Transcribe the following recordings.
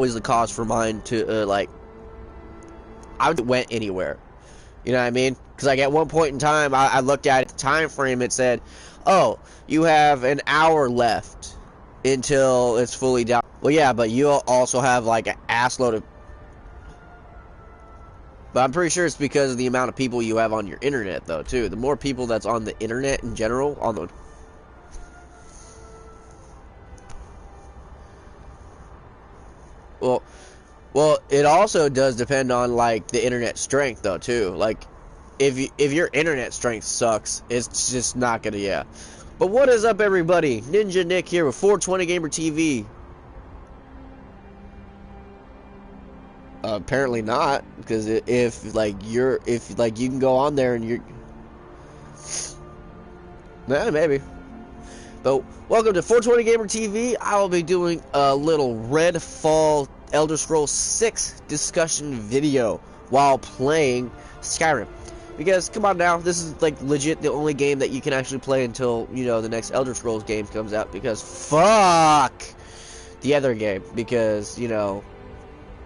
was the cause for mine to like I went anywhere. You know what I mean? Because like at one point in time, I looked at the time frame. It said, "Oh, you have an hour left until it's fully down." Well, yeah, but you also have like an assload of. But I'm pretty sure it's because of the amount of people you have on your internet, though, too. The more people that's on the internet in general, on the. Well, it also does depend on like the internet strength, though, too. Like, if your internet strength sucks, it's just not gonna, yeah. But what is up, everybody? Ninja Nick here with 420 Gamer TV. Apparently not, because if you can go on there and you're, maybe. But welcome to 420 Gamer TV. I will be doing a little Redfall Elder Scrolls 6 discussion video while playing Skyrim. Because, come on now, this is like legit the only game that you can actually play until, you know, the next Elder Scrolls game comes out. Because fuck the other game. Because, you know,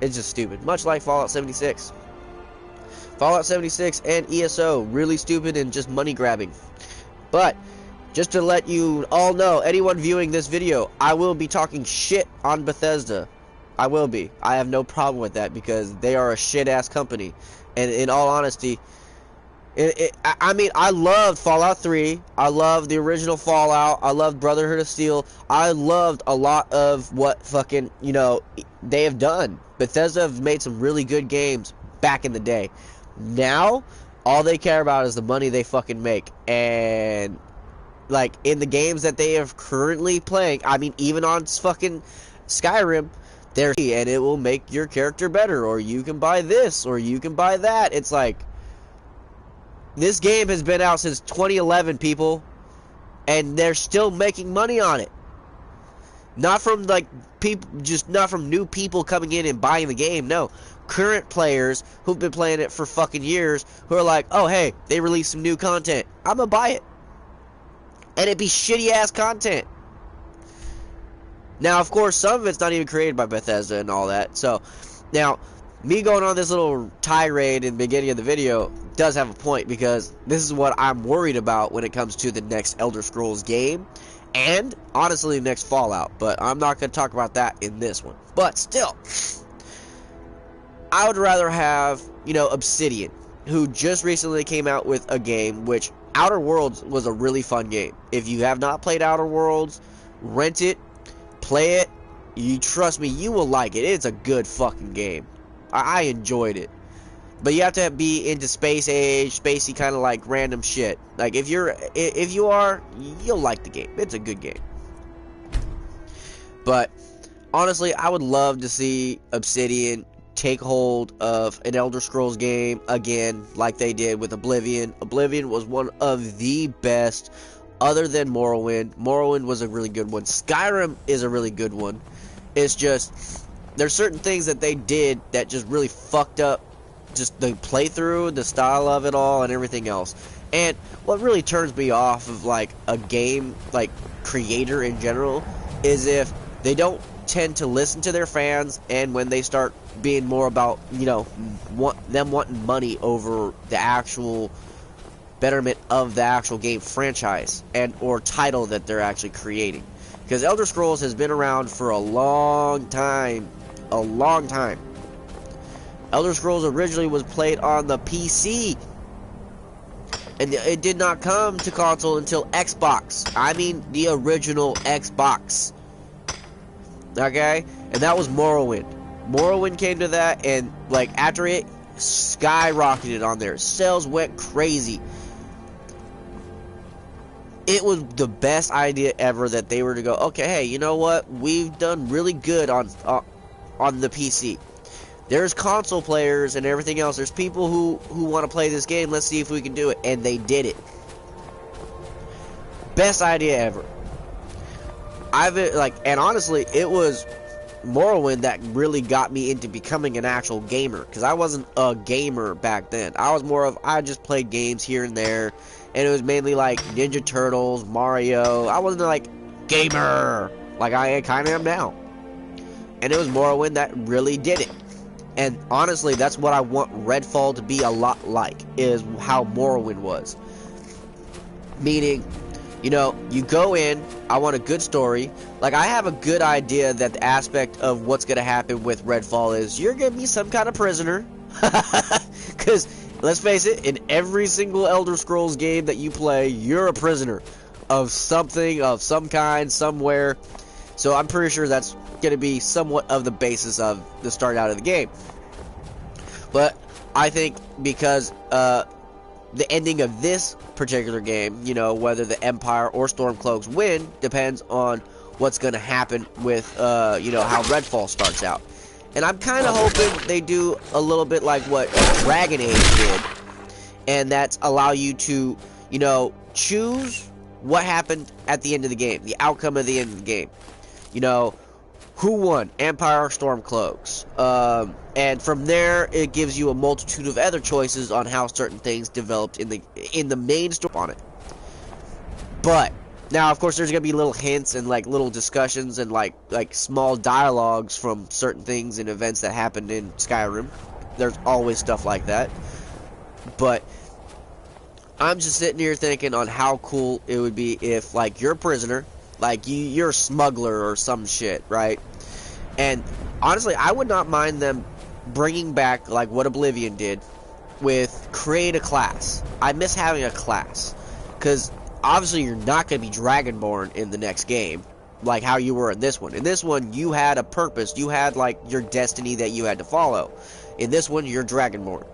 it's just stupid. Much like Fallout 76. Fallout 76 and ESO, really stupid and just money grabbing. But just to let you all know, anyone viewing this video, I will be talking shit on Bethesda. I will be. I have no problem with that because they are a shit ass company. And in all honesty, I mean, I loved Fallout 3. I loved the original Fallout. I loved Brotherhood of Steel. I loved a lot of what fucking, you know, they have done. Bethesda have made some really good games back in the day. Now, all they care about is the money they fucking make. And, like, in the games that they are currently playing, I mean, even on fucking Skyrim, and it will make your character better. Or you can buy this, or you can buy that. It's like, this game has been out since 2011, people, and they're still making money on it. Not from like people, just not from new people coming in and buying the game. No, current players who've been playing it for fucking years who are like, oh hey, they released some new content. I'm gonna buy it, and it'd be shitty ass content. Now, of course, some of it's not even created by Bethesda and all that. So, now, me going on this little tirade in the beginning of the video does have a point, because this is what I'm worried about when it comes to the next Elder Scrolls game, and honestly the next Fallout, but I'm not going to talk about that in this one. But still, I would rather have, you know, Obsidian, who just recently came out with a game, which Outer Worlds was a really fun game. If you have not played Outer Worlds, rent it, play it, you trust me, you will like it. It's a good fucking game. I enjoyed it. But you have to be into space age, spacey kind of like random shit. Like if you are, you'll like the game. It's a good game. But honestly, I would love to see Obsidian take hold of an Elder Scrolls game again, like they did with Oblivion. Oblivion was one of the best, other than Morrowind. Morrowind was a really good one. Skyrim is a really good one. It's just, there's certain things that they did that just really fucked up just the playthrough, the style of it all, and everything else. And what really turns me off of like a game like creator in general is if they don't tend to listen to their fans, and when they start being more about, you know, them wanting money over the actual betterment of the actual game franchise and or title that they're actually creating. Because Elder Scrolls has been around for a long time. A long time. Elder Scrolls originally was played on the PC, and it did not come to console until Xbox. I mean the original Xbox. Okay? And that was Morrowind. Morrowind came to that, and like after it skyrocketed on there. Sales went crazy. It was the best idea ever that they were to go, okay, hey, you know what? We've done really good on the PC. There's console players and everything else. There's people who want to play this game. Let's see if we can do it. And they did it. Best idea ever. And honestly, it was Morrowind that really got me into becoming an actual gamer. Because I wasn't a gamer back then. I just played games here and there. And it was mainly like Ninja Turtles, Mario. I wasn't like gamer like I kind of am now. And it was Morrowind that really did it. And honestly, that's what I want Redfall to be a lot like, is how Morrowind was. Meaning, you know, you go in, I want a good story. Like, I have a good idea that the aspect of what's going to happen with Redfall is you're going to be some kind of prisoner. Because, let's face it, in every single Elder Scrolls game that you play, you're a prisoner of something, of some kind, somewhere. So I'm pretty sure that's going to be somewhat of the basis of the start out of the game. But I think because the ending of this particular game, you know, whether the Empire or Stormcloaks win, depends on what's going to happen with, you know, how Redfall starts out. And I'm kind of hoping they do a little bit like what Dragon Age did, and that's allow you to, you know, choose what happened at the end of the game, the outcome of the end of the game. You know, who won, Empire or Stormcloaks? And from there, it gives you a multitude of other choices on how certain things developed in the main story on it. But now, of course, there's gonna be little hints and like little discussions and like small dialogues from certain things and events that happened in Skyrim. There's always stuff like that. But I'm just sitting here thinking on how cool it would be if, like, you're a prisoner, like you're a smuggler or some shit, right? And honestly, I would not mind them bringing back like what Oblivion did with create a class. I miss having a class, because obviously you're not going to be Dragonborn in the next game like how you were in this one. In this one, you had a purpose. You had like your destiny that you had to follow. In this one, you're Dragonborn.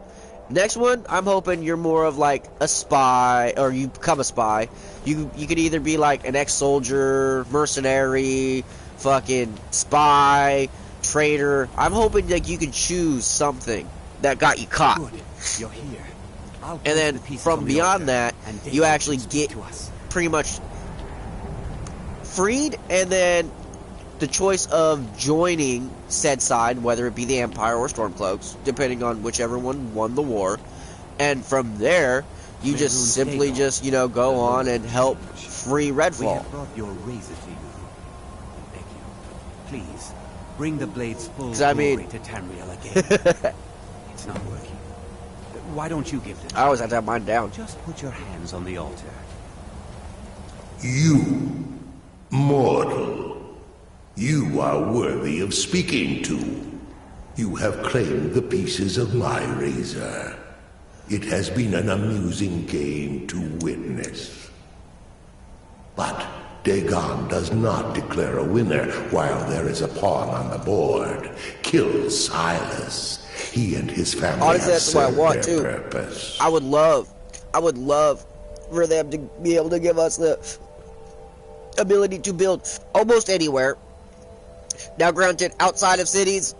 Next one, I'm hoping you're more of like a spy, or you become a spy. You could either be like an ex-soldier, mercenary, fucking spy, traitor. I'm hoping like you can choose something that got you caught. Good. You're here. And then from beyond that, you actually get pretty much freed, and then the choice of joining said side, whether it be the Empire or Stormcloaks, depending on whichever one won the war. And from there, you just simply just, you know, go on and help free Redfall. We have brought your razor to you. Thank you. Please, bring the blade's full glory to Tamriel again. It's not working. Why don't you give them? I always have to have mine down. Just put your hands on the altar. You, mortal, you are worthy of speaking to. You have claimed the pieces of my razor. It has been an amusing game to witness. But Dagon does not declare a winner while there is a pawn on the board. Kill Silas. He and his family honestly, that's what I want too. Purpose. I would love for them to be able to give us the ability to build almost anywhere. Now, granted, outside of cities,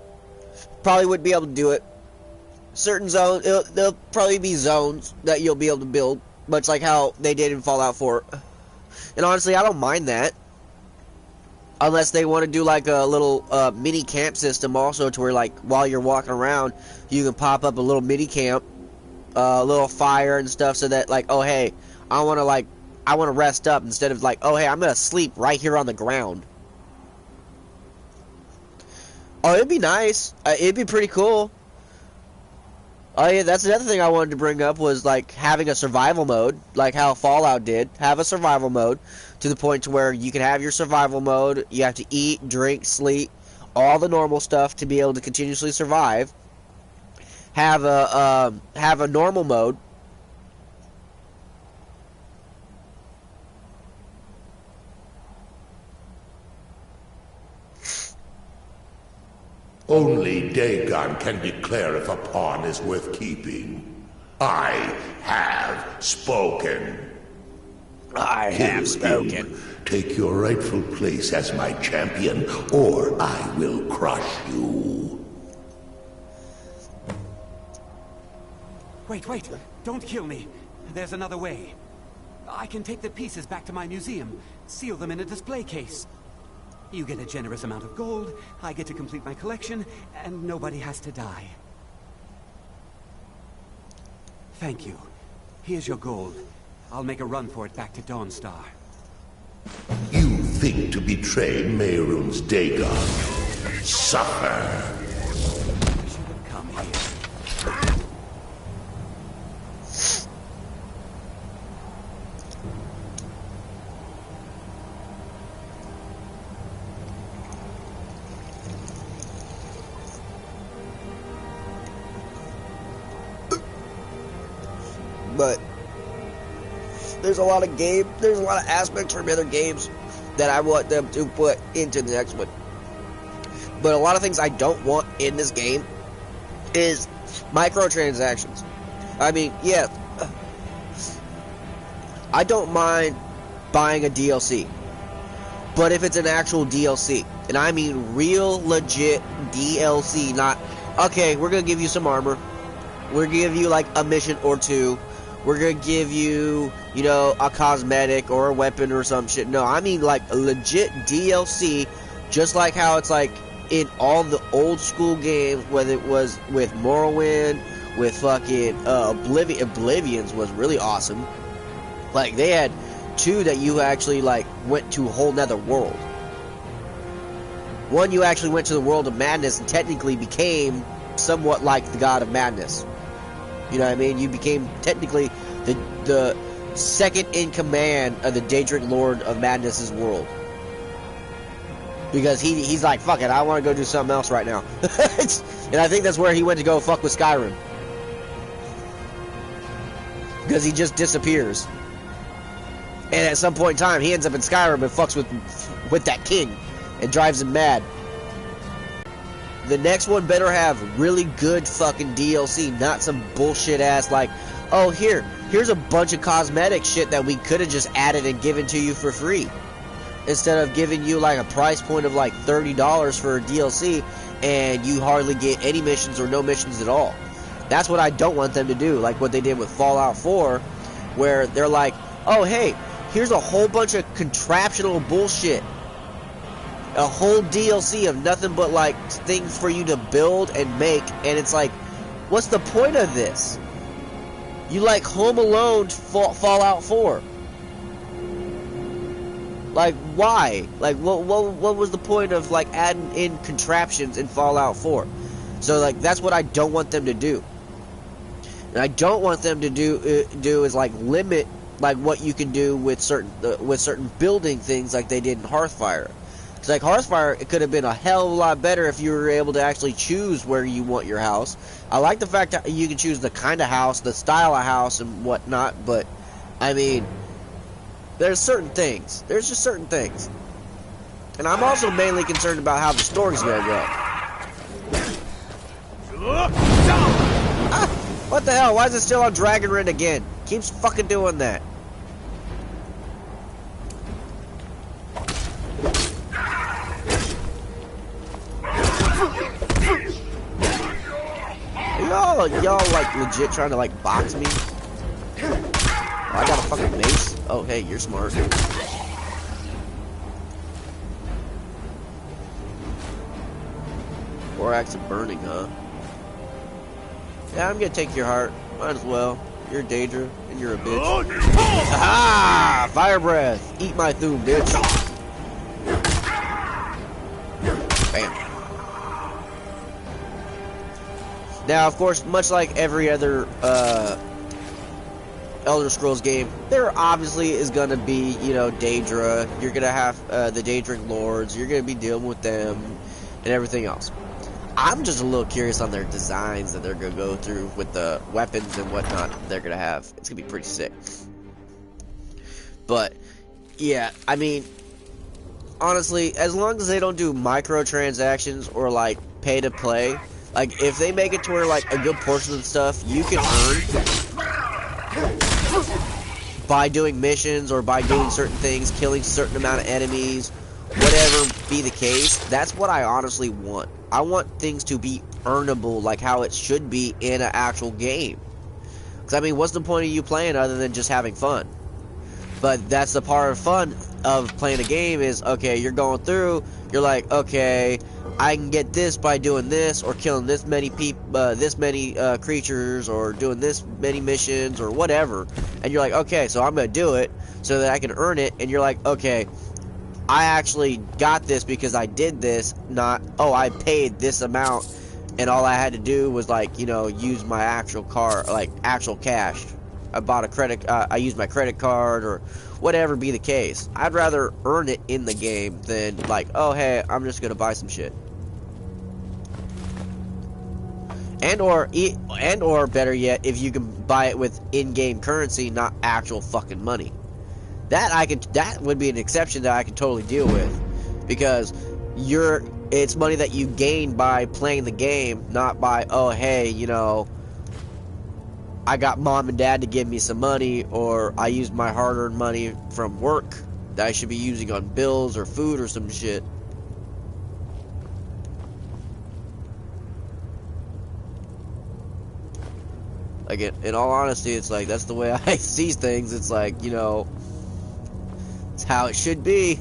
probably wouldn't be able to do it. Certain zones, there'll probably be zones that you'll be able to build, much like how they did in Fallout 4. And honestly, I don't mind that. Unless they want to do like a little mini camp system also, to where like while you're walking around, you can pop up a little mini camp, a little fire and stuff, so that like, oh hey, I want to rest up, instead of like, oh hey, I'm gonna sleep right here on the ground. Oh, it'd be nice. It'd be pretty cool. Oh yeah, that's another thing I wanted to bring up, was like having a survival mode, like how Fallout did. Have a survival mode, to the point to where you can have your survival mode. You have to eat, drink, sleep, all the normal stuff to be able to continuously survive. Have a normal mode. Only Dagon can declare if a pawn is worth keeping. I have spoken. I have spoken. Take your rightful place as my champion, or I will crush you. Wait, don't kill me. There's another way. I can take the pieces back to my museum, seal them in a display case. You get a generous amount of gold, I get to complete my collection, and nobody has to die. Thank you. Here's your gold. I'll make a run for it back to Dawnstar. You think to betray Mehrunes Dagon? Suffer. We should have come here. But there's a lot of aspects from other games that I want them to put into the next one. But a lot of things I don't want in this game is microtransactions. I mean, yeah, I don't mind buying a DLC, but if it's an actual DLC, and I mean real legit DLC, not, okay, we're gonna give you some armor, we're gonna give you like a mission or two, we're gonna give you, you know, a cosmetic or a weapon or some shit. No, I mean like a legit DLC, just like how it's like in all the old school games, whether it was with Morrowind, with fucking Oblivion's was really awesome. Like, they had two that you actually, like, went to a whole nother world. One, you actually went to the world of madness and technically became somewhat like the god of madness. You know what I mean? You became technically the second in command of the Daedric Lord of Madness's world. Because he's like, fuck it, I want to go do something else right now. And I think that's where he went to go fuck with Skyrim. Because he just disappears. And at some point in time, he ends up in Skyrim and fucks with that king and drives him mad. The next one better have really good fucking DLC, not some bullshit ass like, oh, here's a bunch of cosmetic shit that we could have just added and given to you for free. Instead of giving you like a price point of like $30 for a DLC and you hardly get any missions or no missions at all. That's what I don't want them to do, like what they did with Fallout 4, where they're like, oh hey, here's a whole bunch of contraptional bullshit. A whole DLC of nothing but like things for you to build and make, and it's like, what's the point of this? You like Home Alone Fallout 4. Like, why? Like, what was the point of like adding in contraptions in Fallout 4? So like, that's what I don't want them to do. And I don't want them to do is like limit like what you can do with certain building things like they did in Hearthfire. It's like Hearthfire, it could have been a hell of a lot better if you were able to actually choose where you want your house. I like the fact that you can choose the kind of house, the style of house, and whatnot. But I mean, there's certain things. There's just certain things. And I'm also mainly concerned about how the story's gonna go. Ah, what the hell? Why is it still on Dragon Rin again? Keeps fucking doing that. Y'all like legit trying to like box me? Oh, I got a fucking mace. Oh hey, you're smart. Four acts of burning, huh? Yeah, I'm gonna take your heart. Might as well. You're Daedra, and you're a bitch. Aha! Fire breath! Eat my Thum, bitch. Bam. Now, of course, much like every other Elder Scrolls game, there obviously is gonna be, you know, Daedra. You're gonna have the Daedric Lords. You're gonna be dealing with them and everything else. I'm just a little curious on their designs that they're gonna go through with the weapons and whatnot they're gonna have. It's gonna be pretty sick. But yeah, I mean, honestly, as long as they don't do microtransactions or like pay to play, like if they make it to where like a good portion of the stuff you can earn by doing missions or by doing certain things, killing a certain amount of enemies, whatever be the case, that's what I honestly want. I want things to be earnable like how it should be in an actual game. Because, I mean, what's the point of you playing other than just having fun? But that's the part of fun of playing a game is, okay, you're going through, you're like, okay, I can get this by doing this, or killing this many people, creatures, or doing this many missions, or whatever. And you're like, okay, so I'm going to do it so that I can earn it. And you're like, okay, I actually got this because I did this, not, oh, I paid this amount and all I had to do was, like, you know, use my actual car, like, actual cash. I bought a credit, I used my credit card or whatever be the case. I'd rather earn it in the game than, like, oh, hey, I'm just gonna buy some shit. And or better yet, if you can buy it with in-game currency, not actual fucking money. That would be an exception that I could totally deal with, because it's money that you gain by playing the game, not by, oh, hey, you know, I got mom and dad to give me some money, or I used my hard-earned money from work that I should be using on bills or food or some shit. Like, in all honesty, it's like, that's the way I see things. It's like, you know, it's how it should be.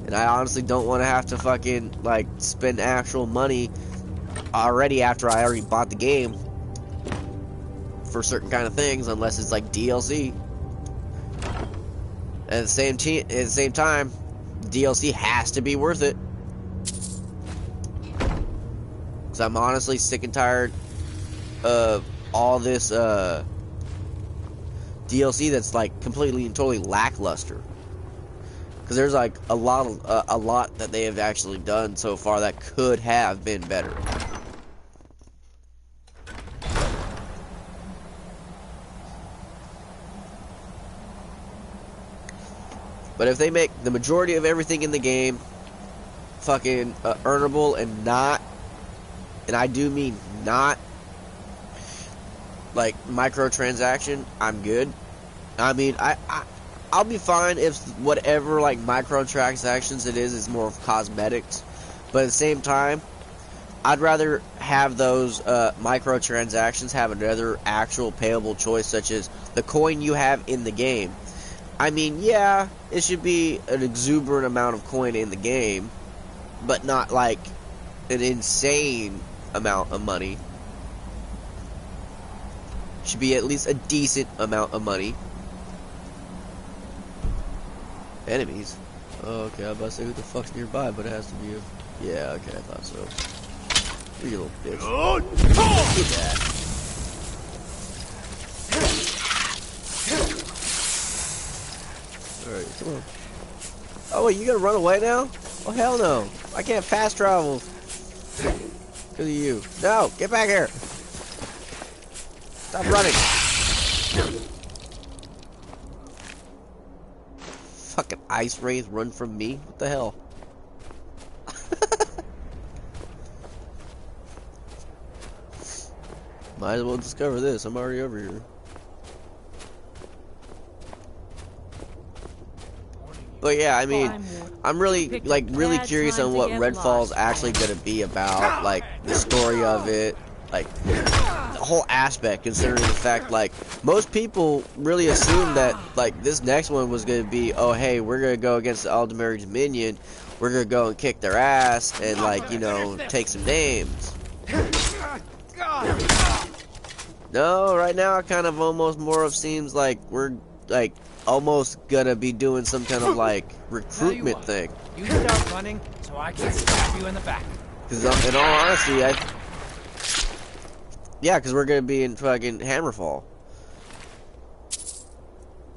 And I honestly don't want to have to fucking, like, spend actual money already after I already bought the game for certain kind of things, unless it's like DLC. And at the same time, DLC has to be worth it. Because I'm honestly sick and tired of all this DLC that's like completely and totally lackluster. Because there's like a lot that they have actually done so far that could have been better. But if they make the majority of everything in the game fucking earnable and not, and I do mean not, like microtransaction, I'm good. I mean, I'll be fine if whatever like microtransactions it is more of cosmetics. But at the same time, I'd rather have those microtransactions have another actual payable choice, such as the coin you have in the game. I mean, yeah, it should be an exuberant amount of coin in the game, but not like an insane amount of money. Should be at least a decent amount of money. Enemies? Oh, okay, I was about to say who the fuck's nearby, but it has to be a... Yeah, okay, I thought so. You little bitch. Get that. Alright, come on. Oh, wait, you gonna run away now? Oh, hell no. I can't fast travel. Because of you. No, get back here. Stop running. Fucking ice wraith run from me? What the hell? Might as well discover this. I'm already over here. But yeah, I mean, I'm really, like, really curious on what Redfall's actually gonna be about. Like, the story of it. Like, the whole aspect, considering the fact, like, most people really assume that, like, this next one was gonna be, oh, hey, we're gonna go against the Aldemary Dominion. We're gonna go and kick their ass and, like, you know, take some names. No, right now it kind of almost more of seems like we're, like, almost gonna be doing some kind of, like, recruitment thing. You start running so I can stab you in the back. Because in all honesty, yeah, because we're gonna be in fucking Hammerfall.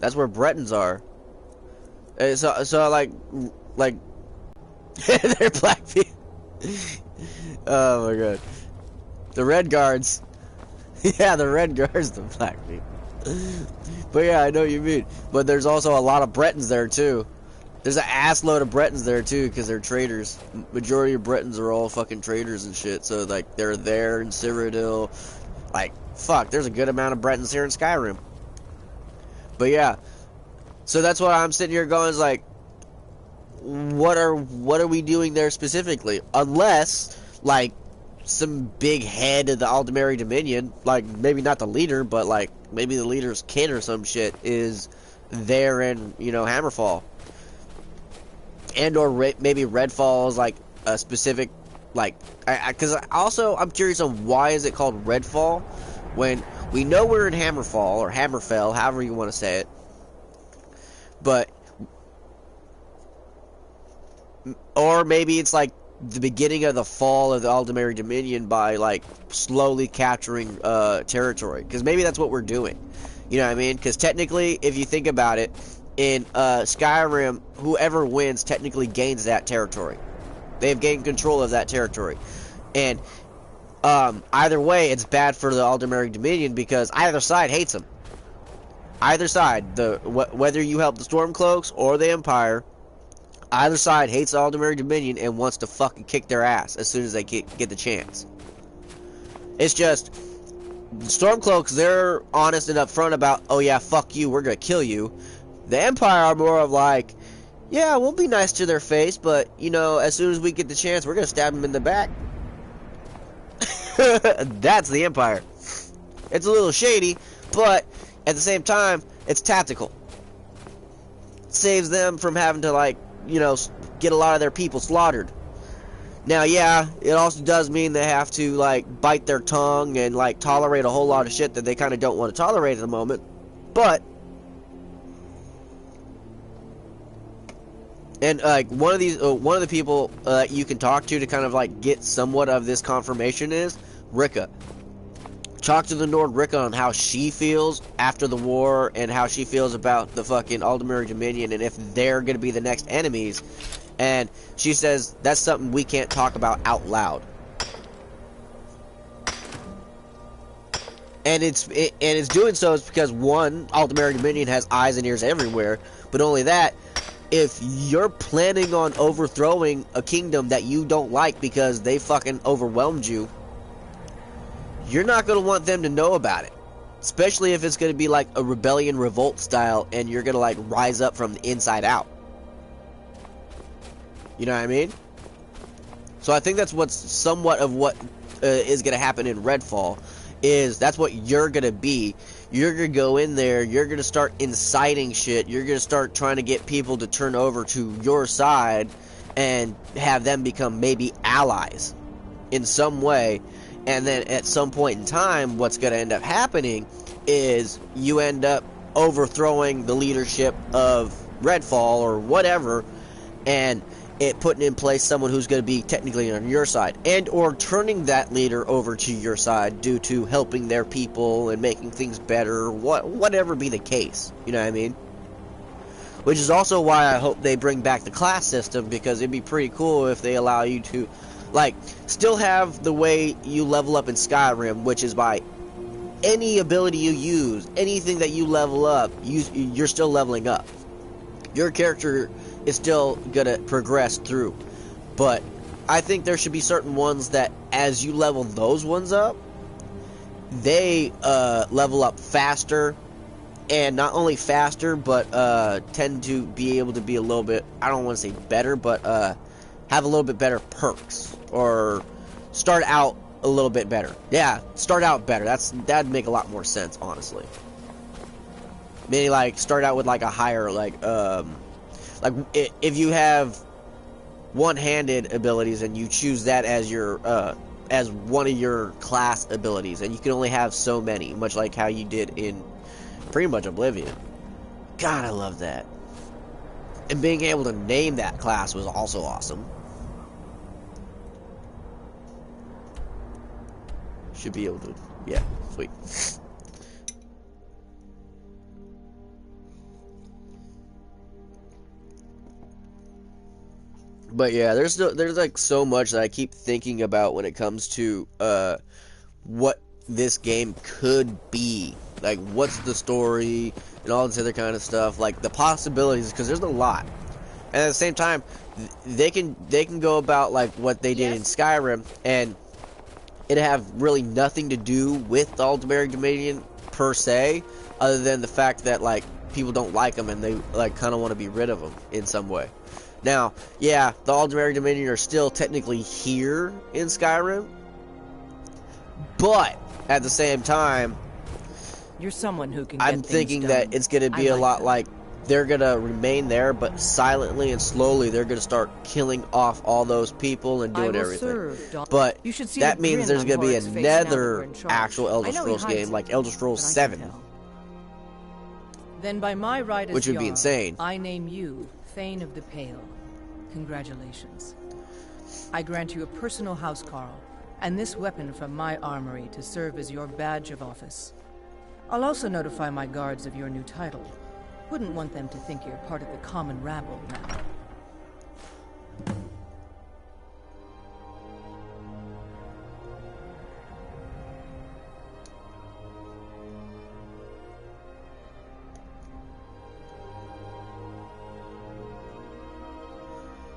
That's where Bretons are. So like, they're black people. Oh my god, the Red Guards. Yeah, the Red Guards, the black people. But yeah, I know what you mean. But there's also a lot of Bretons there too. There's an ass load of Bretons there too, because they're traders. Majority of Bretons are all fucking traders and shit. So like, they're there in Cyrodiil. Like, fuck, there's a good amount of Bretons here in Skyrim. But yeah, so that's why I'm sitting here going, is like, what are we doing there specifically? Unless, like, some big head of the Aldemary Dominion, like, maybe not the leader, but like, maybe the leader's kid or some shit is there in, you know, Hammerfall. And or maybe Redfall is like a specific, like, because also I'm curious on why is it called Redfall when we know we're in Hammerfall or Hammerfell, however you want to say it. But Or maybe it's like the beginning of the fall of the Aldemari Dominion by like slowly capturing territory, because maybe that's what we're doing. You know what I mean? Because technically, if you think about it, in Skyrim, whoever wins technically gains that territory. They've gained control of that territory, and either way, it's bad for the Aldemari Dominion because either side hates them. Either side, whether you help the Stormcloaks or the Empire, either side hates the Aldemari Dominion and wants to fucking kick their ass as soon as they get the chance. It's just, the Stormcloaks, they're honest and upfront about, oh yeah, fuck you, we're gonna kill you. The Empire are more of like, yeah, we'll be nice to their face, but, you know, as soon as we get the chance, we're gonna stab them in the back. That's the Empire. It's a little shady, but at the same time, it's tactical. It saves them from having to, like, you know, get a lot of their people slaughtered. Now, yeah, it also does mean they have to, like, bite their tongue and, like, tolerate a whole lot of shit that they kind of don't want to tolerate at the moment. But, and, like, one of the people you can talk to kind of, like, get somewhat of this confirmation is Rika. Talk to the Nord Rika on how she feels after the war and how she feels about the fucking Aldemari Dominion and if they're going to be the next enemies. And she says that's something we can't talk about out loud. And it's doing so is because, one, Aldemari Dominion has eyes and ears everywhere, but only that, if you're planning on overthrowing a kingdom that you don't like because they fucking overwhelmed you, you're not going to want them to know about it. Especially if it's going to be like a rebellion revolt style and you're going to like rise up from the inside out. You know what I mean? So I think that's what's somewhat of what is going to happen in Redfall. Is that's what you're going to be. You're going to go in there, you're going to start inciting shit, you're going to start trying to get people to turn over to your side and have them become maybe allies in some way. And then at some point in time, what's going to end up happening is you end up overthrowing the leadership of Redfall or whatever, and it putting in place someone who's going to be technically on your side, and or turning that leader over to your side due to helping their people and making things better, whatever be the case. You know what I mean? Which is also why I hope they bring back the class system, because it'd be pretty cool if they allow you to, like, still have the way you level up in Skyrim, which is by any ability you use, anything that you level up, you're still leveling up. Your character is still gonna progress through. But I think there should be certain ones that, as you level those ones up, they level up faster, and not only faster, but tend to be able to be a little bit, I don't want to say better, but have a little bit better perks, or start out a little bit better. Yeah, start out better. That'd make a lot more sense, honestly. Maybe like start out with like a higher, like if you have one-handed abilities and you choose that as your as one of your class abilities, and you can only have so many, much like how you did in pretty much Oblivion. God, I love that. And being able to name that class was also awesome. Should be able to, yeah, sweet. But yeah, there's like so much that I keep thinking about when it comes to what this game could be. Like, what's the story and all this other kind of stuff. Like, the possibilities, because there's a lot. And at the same time, they can go about like what they did in Skyrim, and it have really nothing to do with the Aldemari Dominion per se, other than the fact that like people don't like them and they like kind of want to be rid of them in some way. Now, yeah, the Aldemari Dominion are still technically here in Skyrim, but at the same time, you're someone who can. I'm thinking that it's going to be a lot like they're going to remain there, but silently and slowly they're going to start killing off all those people and doing everything. But that means there's going to be another actual Elder Scrolls game, like Elder Scrolls 7. Then by my right as which would be insane. I name you Thane of the Pale. Congratulations. I grant you a personal housecarl, and this weapon from my armory to serve as your badge of office. I'll also notify my guards of your new title. Wouldn't want them to think you're part of the common rabble now.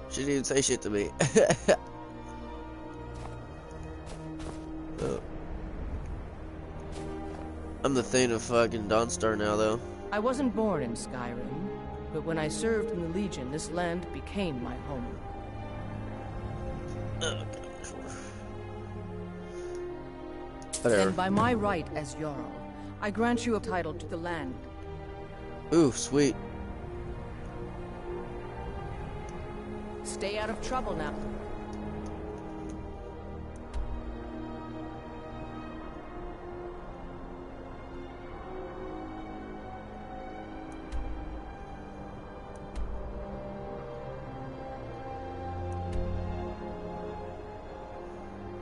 She didn't even say shit to me. I'm the thing of fucking Dawnstar now, though. I wasn't born in Skyrim, but when I served in the Legion, this land became my home. Whatever. And by my right as Jarl, I grant you a title to the land. Ooh, sweet. Stay out of trouble now.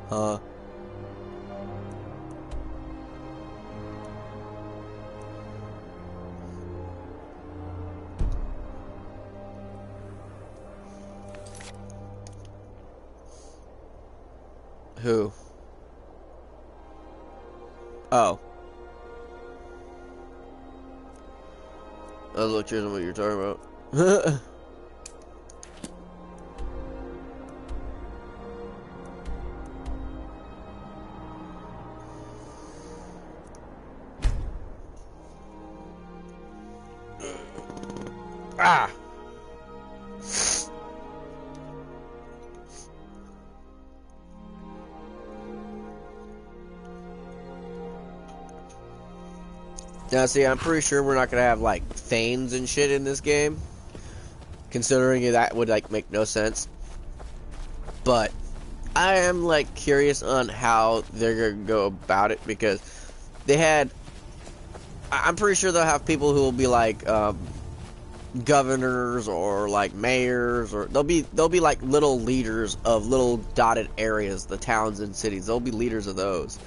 Huh? Who? Oh. I was a little curious on what you're talking about. Ah! Now, see, I'm pretty sure we're not gonna have, like, Thanes and shit in this game. Considering that would, like, make no sense. But I am, like, curious on how they're gonna go about it, because they had... I'm pretty sure they'll have people who will be, like, governors or, like, mayors, or... They'll be, like, little leaders of little dotted areas, the towns and cities. They'll be leaders of those.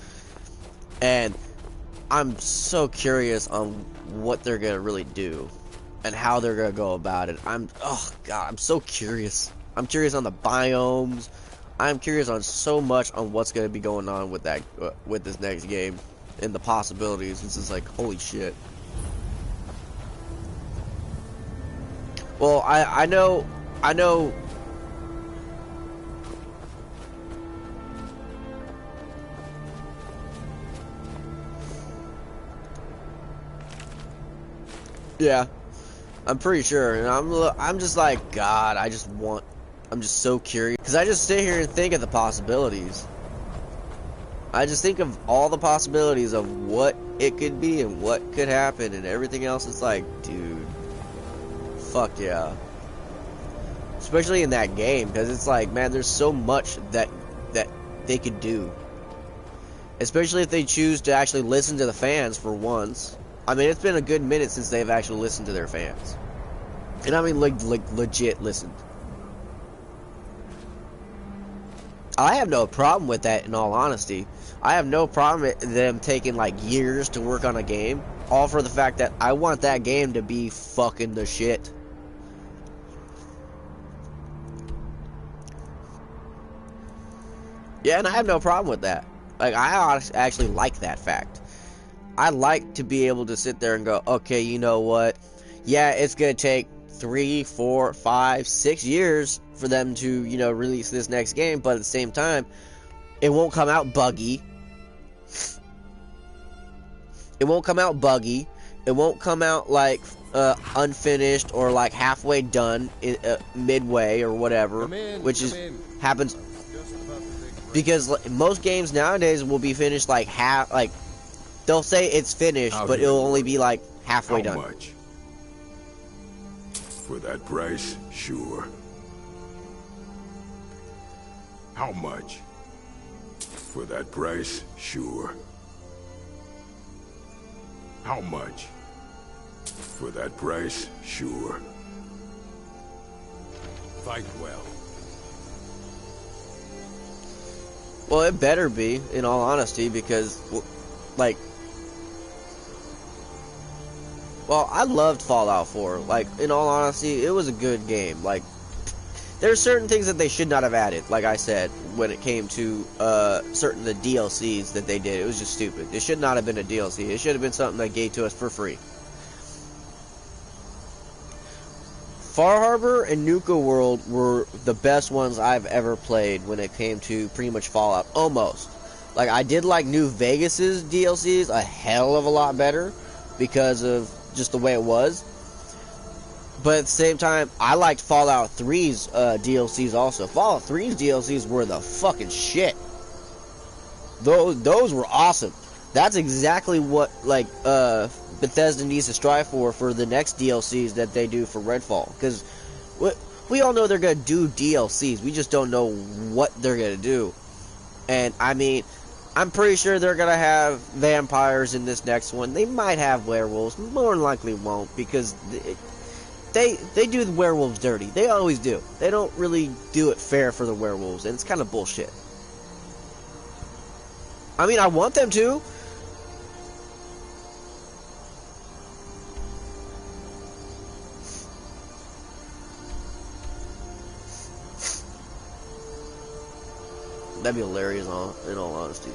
And I'm so curious on what they're gonna really do and how they're gonna go about it. Oh god, I'm so curious. I'm curious on the biomes. I'm curious on so much on what's gonna be going on with that, with this next game and the possibilities. It's just like, holy shit. Well, I know. Yeah, I'm pretty sure, and I'm just like, God, I'm just so curious, because I just sit here and think of the possibilities. I just think of all the possibilities of what it could be and what could happen, and everything else is like, dude, fuck yeah. Especially in that game, because it's like, man, there's so much that they could do. Especially if they choose to actually listen to the fans for once. I mean, it's been a good minute since they've actually listened to their fans. And I mean, like legit listened. I have no problem with that, in all honesty. I have no problem with them taking, like, years to work on a game. All for the fact that I want that game to be fucking the shit. Yeah, and I have no problem with that. Like, I actually like that fact. I like to be able to sit there and go, okay, you know what? Yeah, it's going to take 3, 4, 5, 6 years for them to, you know, release this next game, but at the same time, it won't come out buggy. It won't come out buggy. It won't come out, like, unfinished or, like, halfway done, midway or whatever, which happens, because most games nowadays will be finished, like, they'll say it's finished, but it'll only be like halfway done. How much? For that price, sure. How much? For that price, sure. How much? For that price, sure. Fight well. Well, it better be, in all honesty, because, like, well, I loved Fallout 4. Like, in all honesty, it was a good game. Like, there's certain things that they should not have added, like I said, when it came to certain the DLCs that they did. It was just stupid. It should not have been a DLC. It should have been something they gave to us for free. Far Harbor and Nuka World were the best ones I've ever played when it came to pretty much Fallout. Almost. Like, I did like New Vegas's DLCs a hell of a lot better because of just the way it was. But at the same time, I liked Fallout 3's DLCs also. Fallout 3's DLCs were the fucking shit. Those were awesome. That's exactly what, like, Bethesda needs to strive for the next DLCs that they do for Redfall. Because we all know they're going to do DLCs. We just don't know what they're going to do. And, I mean, I'm pretty sure they're going to have vampires in this next one. They might have werewolves. More than likely won't, because they do the werewolves dirty. They always do. They don't really do it fair for the werewolves, and it's kind of bullshit. I mean, I want them to. That'd be hilarious, in all honesty.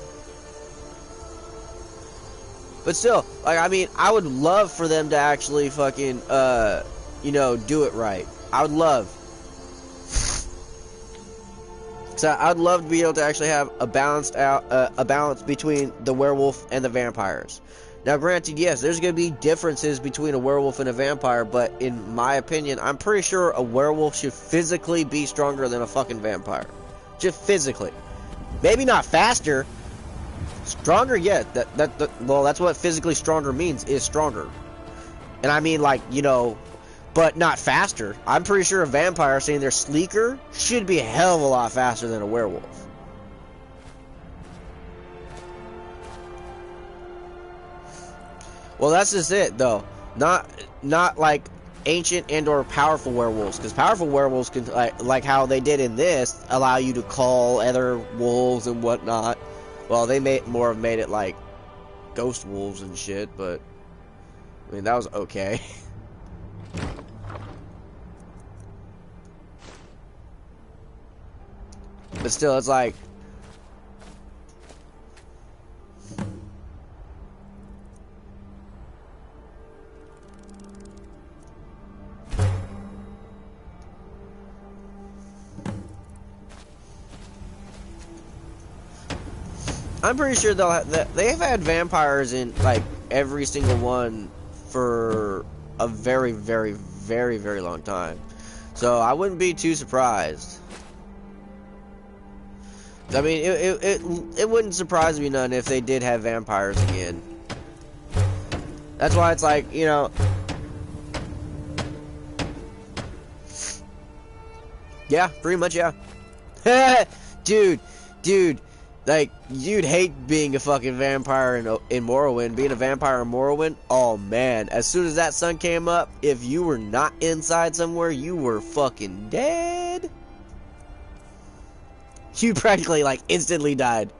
But still, like, I mean, I would love for them to actually fucking, you know, do it right. I would love. So I'd love to be able to actually have a balance between the werewolf and the vampires. Now, granted, yes, there's going to be differences between a werewolf and a vampire, but in my opinion, I'm pretty sure a werewolf should physically be stronger than a fucking vampire. Just physically. Maybe not faster. Stronger, yeah. Well, that's what physically stronger means, is stronger. And I mean, like, you know, but not faster. I'm pretty sure a vampire, saying they're sleeker, should be a hell of a lot faster than a werewolf. Well, that's just it, though. Not like ancient and or powerful werewolves, because powerful werewolves can, like how they did in this, allow you to call other wolves and whatnot. Well, they made it like ghost wolves and shit, but I mean, that was okay. But still, it's like, I'm pretty sure they've had vampires in like every single one for a very, very, very, very long time. So I wouldn't be too surprised. I mean, it wouldn't surprise me none if they did have vampires again. That's why it's like, you know, yeah, pretty much, yeah. Dude, like, you'd hate being a fucking vampire in Morrowind. Being a vampire in Morrowind, oh man, as soon as that sun came up, if you were not inside somewhere, you were fucking dead. You practically, like, instantly died.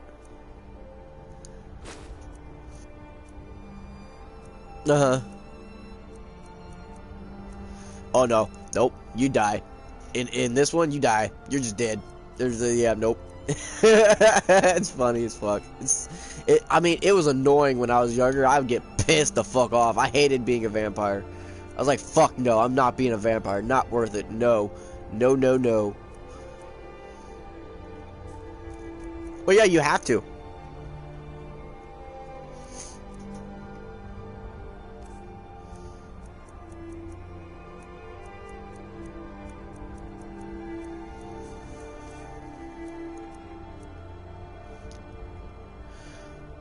Uh-huh. Oh, no. Nope. You die. In this one, you die. You're just dead. There's a, yeah, nope. It's funny as fuck. I mean, it was annoying when I was younger. I would get pissed the fuck off. I hated being a vampire. I was like, fuck no, I'm not being a vampire. Not worth it. No. No, no, no. Well, yeah, you have to.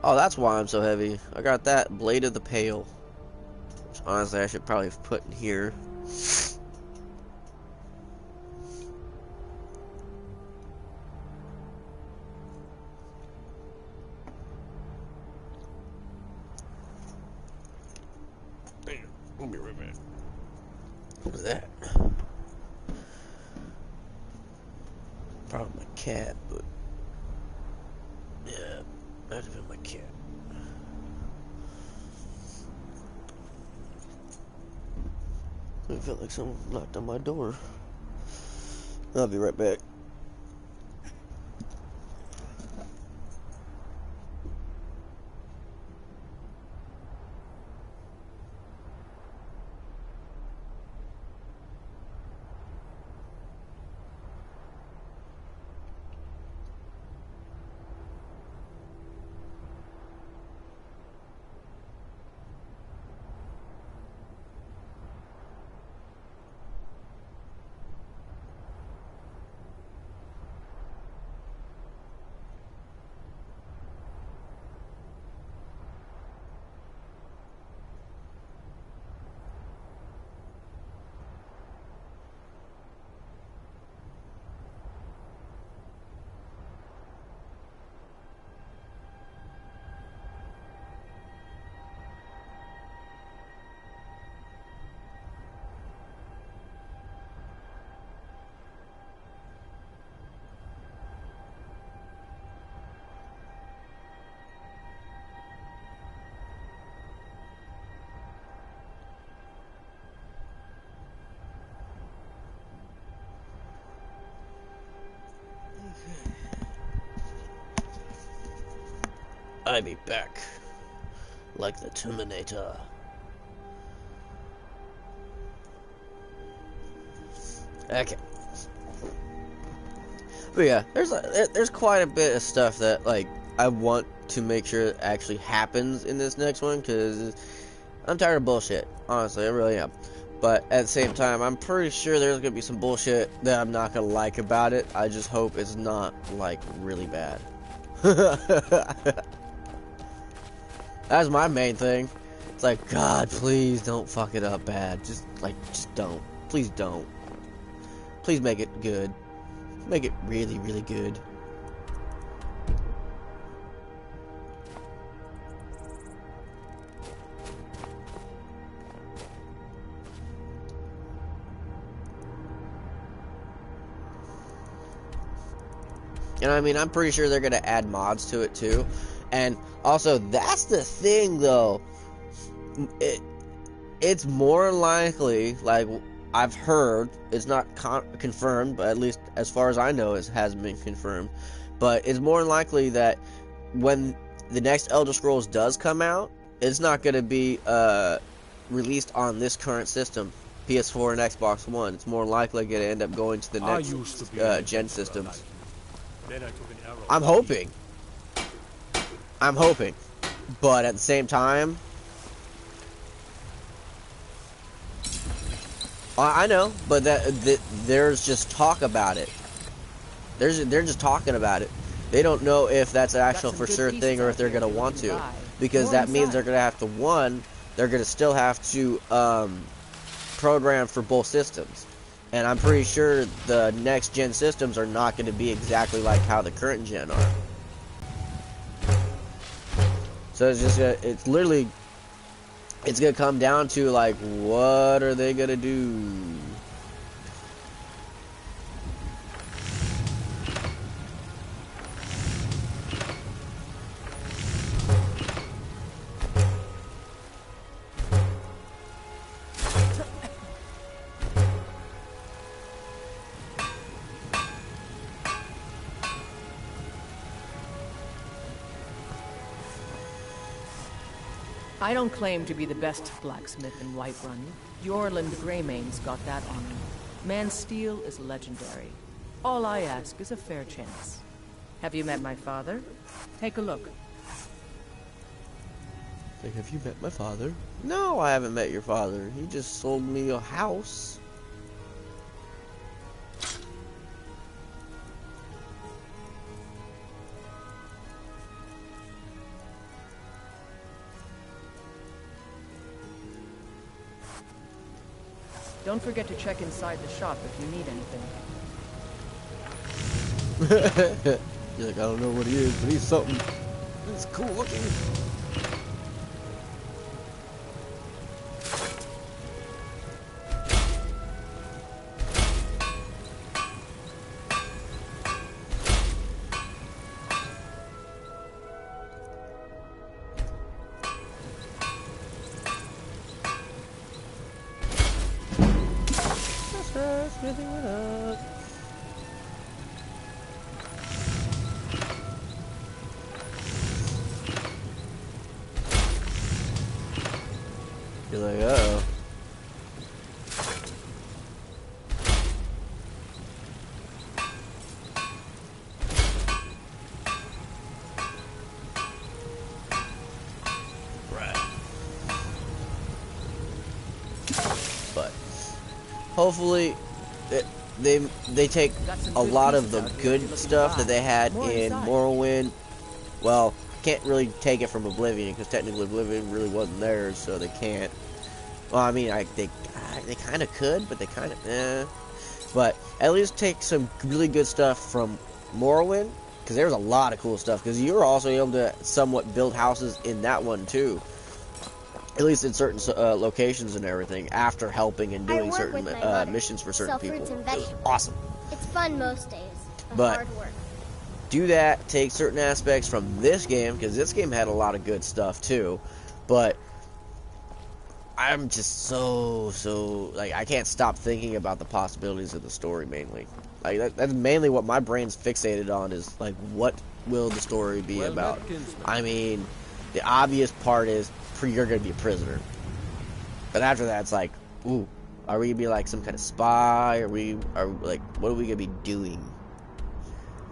Oh, that's why I'm so heavy. I got that Blade of the Pale. Which, honestly, I should probably have put in here. We'll be right back. What is that? Okay. I feel like someone knocked on my door. I'll be right back. I'll be back. Like the Terminator. Okay. But yeah, there's quite a bit of stuff that, like, I want to make sure actually happens in this next one, because I'm tired of bullshit. Honestly, I really am. But at the same time, I'm pretty sure there's gonna be some bullshit that I'm not gonna like about it. I just hope it's not, like, really bad. That's my main thing. It's like, God, please don't fuck it up bad. Just don't. Please don't. Please make it good. Make it really, really good. And I mean, I'm pretty sure they're gonna add mods to it too. And also, that's the thing though. It's more likely, like I've heard, it's not confirmed, but at least as far as I know, it hasn't been confirmed. But it's more likely that when the next Elder Scrolls does come out, it's not going to be released on this current system, PS4 and Xbox One. It's more likely going to end up going to the next gen systems. I'm hoping. But at the same time, I know, but there's just talk about it. They're just talking about it. They don't know if that's an actual for sure thing or if they're gonna want to, because that means they're gonna have to they're gonna still have to program for both systems, and I'm pretty sure the next gen systems are not going to be exactly like how the current gen are. So it's literally. It's gonna come down to, like, what are they gonna do? I don't claim to be the best blacksmith in Whiterun. Yorland Greymane's got that on him. Man's steel is legendary. All I ask is a fair chance. Have you met my father? Take a look. Like, have you met my father? No, I haven't met your father. He just sold me a house. Don't forget to check inside the shop if you need anything. You're like, I don't know what he is, but he's something. It's cool looking. Everything went up. You're like, uh-oh. Hopefully, they take a lot of the good stuff that they had in Morrowind. Well, can't really take it from Oblivion because technically Oblivion really wasn't theirs, so they can't. Well, I mean, they kind of could, but they kind of But at least take some really good stuff from Morrowind because there's a lot of cool stuff. Because you were also able to somewhat build houses in that one too. At least in certain locations and everything, after helping and doing certain missions for certain people. It was awesome. It's fun most days, but hard work. Do that, take certain aspects from this game, because this game had a lot of good stuff too, but I'm just so, like, I can't stop thinking about the possibilities of the story, mainly. Like, that's mainly what my brain's fixated on, is, like, what will the story be about? I mean, the obvious part is, you're gonna be a prisoner. But after that, it's like, ooh, are we gonna be like some kind of spy? Are like, what are we gonna be doing?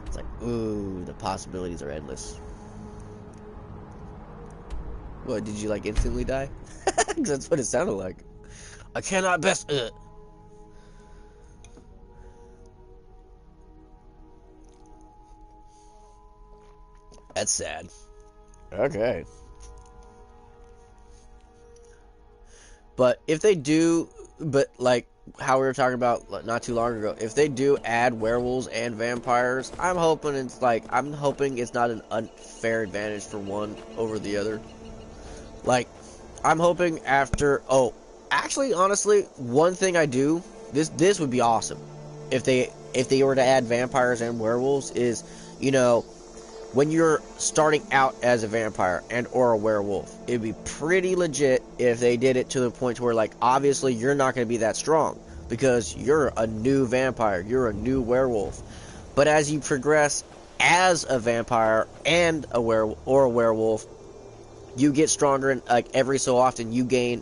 It's like, ooh, the possibilities are endless. What, did you like instantly die? Because that's what it sounded like. I cannot best. That's sad. Okay. But if they do, but like how we were talking about not too long ago, if they do add werewolves and vampires, I'm hoping it's not an unfair advantage for one over the other. Like, I'm hoping after, actually, honestly, one thing I do, this would be awesome. If they were to add vampires and werewolves is, you know, when you're starting out as a vampire and or a werewolf, it'd be pretty legit if they did it to the point where, like, obviously you're not going to be that strong because you're a new vampire, you're a new werewolf. But as you progress as a vampire and a werewolf, you get stronger, and like every so often you gain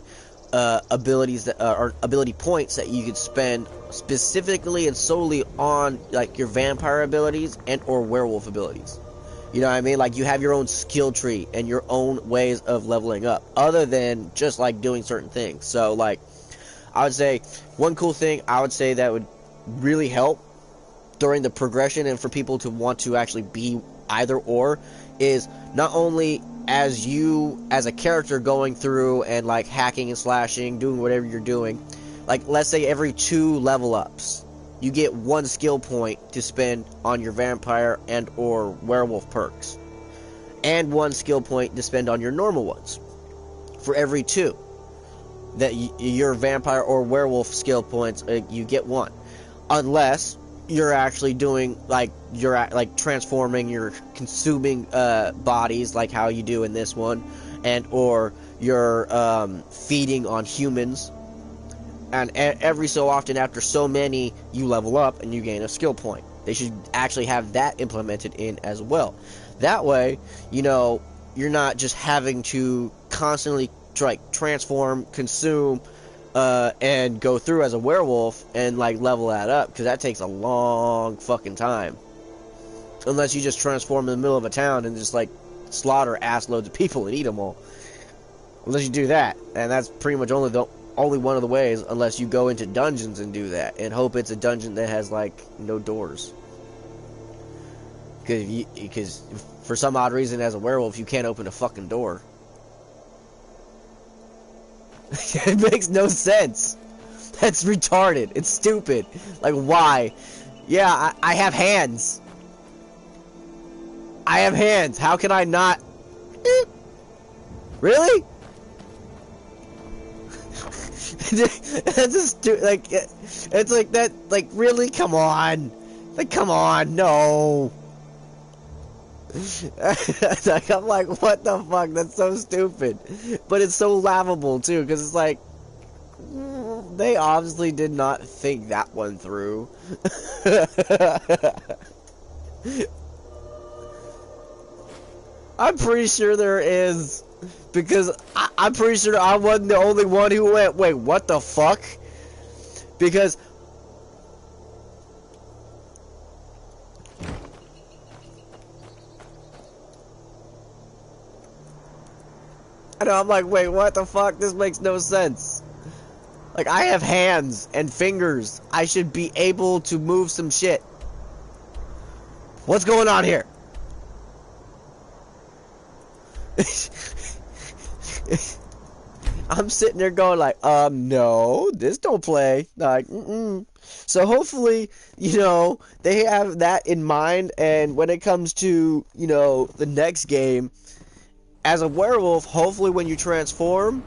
abilities that or ability points that you could spend specifically and solely on like your vampire abilities and or werewolf abilities. You know what I mean? Like, you have your own skill tree and your own ways of leveling up, other than just, like, doing certain things. So, like, I would say, one cool thing I would say that would really help during the progression and for people to want to actually be either or is not only as you, as a character going through and, like, hacking and slashing, doing whatever you're doing, like, let's say every 2 level ups, you get 1 skill point to spend on your vampire and or werewolf perks. And 1 skill point to spend on your normal ones. For every 2 that your vampire or werewolf skill points, you get 1. Unless you're actually doing, like, you're like transforming, you're consuming bodies like how you do in this one. And or you're feeding on humans. And every so often, after so many, you level up and you gain a skill point. They should actually have that implemented in as well. That way, you know, you're not just having to constantly transform, consume, and go through as a werewolf and like level that up, because that takes a long fucking time. Unless you just transform in the middle of a town and just like slaughter ass loads of people and eat them all. Unless you do that, and that's pretty much only one of the ways, unless you go into dungeons and do that and hope it's a dungeon that has like no doors, because for some odd reason as a werewolf you can't open a fucking door. It makes no sense. That's retarded. It's stupid. Like, why? Yeah, I have hands. I have hands. How can I not? Really? That's just like, it's like that, like, really? Come on. Like, come on, no. Like, I'm like, what the fuck? That's so stupid. But it's so laughable, too, because it's like, They obviously did not think that one through. I'm pretty sure there is, because I'm pretty sure I wasn't the only one who went, wait, what the fuck? Because I know, I'm like, wait, what the fuck? This makes no sense. Like, I have hands and fingers. I should be able to move some shit. What's going on here? I'm sitting there going like, no, this don't play. Like, So hopefully, you know, they have that in mind, and when it comes to, you know, the next game, as a werewolf, hopefully when you transform,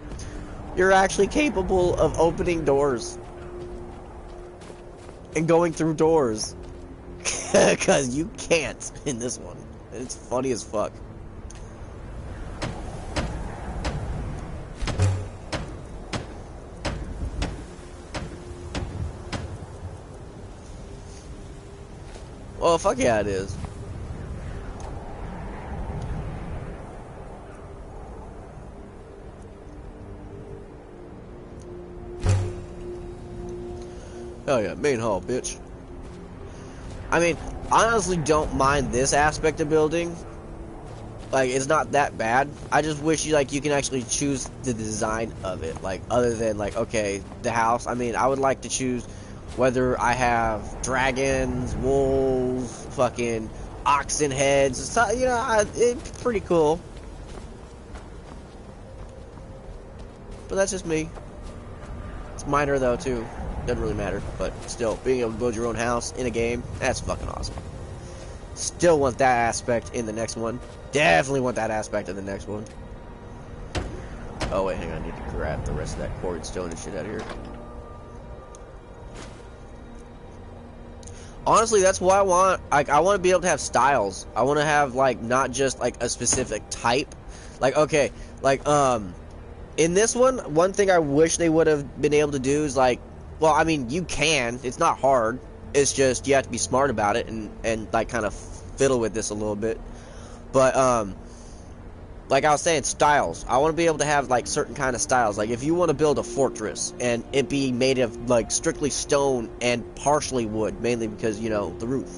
you're actually capable of opening doors and going through doors. Because you can't in this one. It's funny as fuck. Well, fuck yeah, it is. Hell yeah, main hall, bitch. I mean, I honestly don't mind this aspect of building. Like, it's not that bad. I just wish you can actually choose the design of it. Like, other than, like, okay, the house. I mean, I would like to choose whether I have dragons, wolves, fucking oxen heads. So, you know, it's pretty cool. But that's just me. It's minor, though, too. Doesn't really matter, but still, being able to build your own house in a game, that's fucking awesome. Still want that aspect in the next one. Definitely want that aspect in the next one. Oh wait, hang on, I need to grab the rest of that quarried stone and shit out of here. Honestly, that's what I want. Like, I want to be able to have styles. I want to have, like, not just, like, a specific type. Like, okay, like, in this one thing I wish they would have been able to do is, like, well, I mean, you can. It's not hard. It's just you have to be smart about it and like kind of fiddle with this a little bit. But like I was saying, styles. I want to be able to have like certain kind of styles. Like if you want to build a fortress and it be made of like strictly stone and partially wood, mainly because, you know, the roof.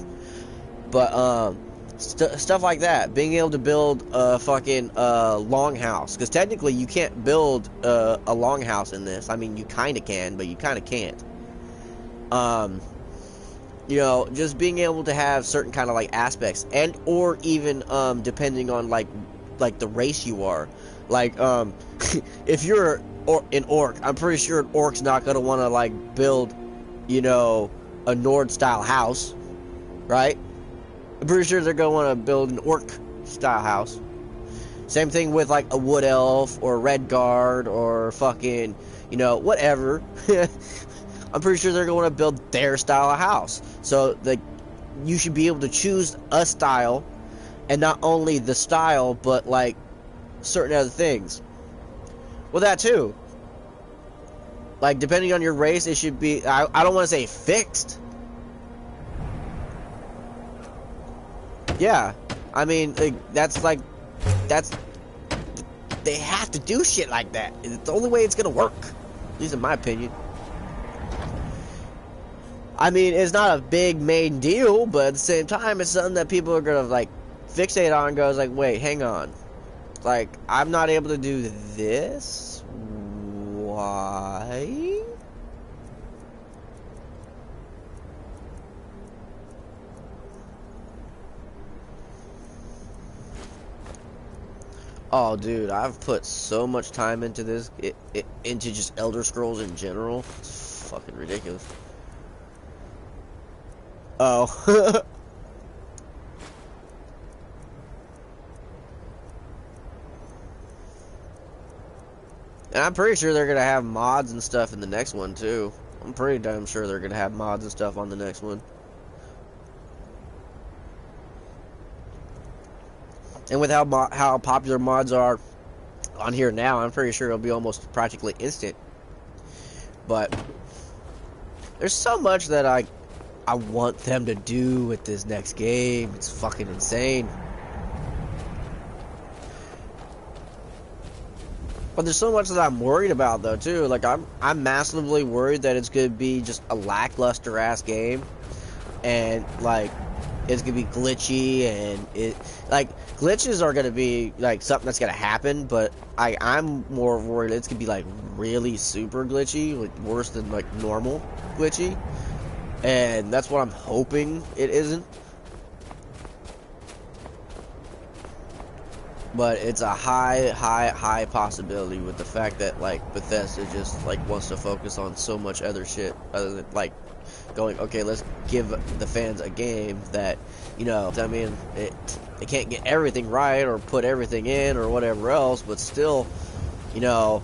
But stuff like that. Being able to build a fucking longhouse, because technically you can't build a longhouse in this. I mean, you kind of can, but you kind of can't. You know, just being able to have certain kind of like aspects, and or even depending on like the race you are. Like if you're an orc, I'm pretty sure an orc's not gonna want to like build, you know, a Nord style house, right? I'm pretty sure they're going to want to build an orc-style house. Same thing with, like, a wood elf, or a red guard, or fucking, you know, whatever. I'm pretty sure they're going to want to build their style of house. So, like, you should be able to choose a style, and not only the style, but, like, certain other things. Well, that, too. Like, depending on your race, it should be, I don't want to say fixed. Yeah, I mean, like, they have to do shit like that. It's the only way it's gonna work, at least in my opinion. I mean, it's not a big main deal, but at the same time, it's something that people are gonna, like, fixate on and goes like, wait, hang on. Like, I'm not able to do this? Why? Oh, dude, I've put so much time into this, into just Elder Scrolls in general. It's fucking ridiculous. Oh. And I'm pretty sure they're gonna have mods and stuff in the next one, too. I'm pretty damn sure they're gonna have mods and stuff on the next one. And with how popular mods are on here now, I'm pretty sure it'll be almost practically instant. But There's so much that I want them to do with this next game. It's fucking insane. But there's so much that I'm worried about though too. Like I'm massively worried that it's gonna be just a lackluster ass game, and like it's gonna be glitchy, and glitches are gonna be like something that's gonna happen. But I'm more worried it's gonna be like really super glitchy, like worse than like normal glitchy, and that's what I'm hoping it isn't. But it's a high possibility with the fact that like Bethesda just like wants to focus on so much other shit other than like going, okay, let's give the fans a game that, you know, I mean, they can't get everything right or put everything in or whatever else, but still, you know,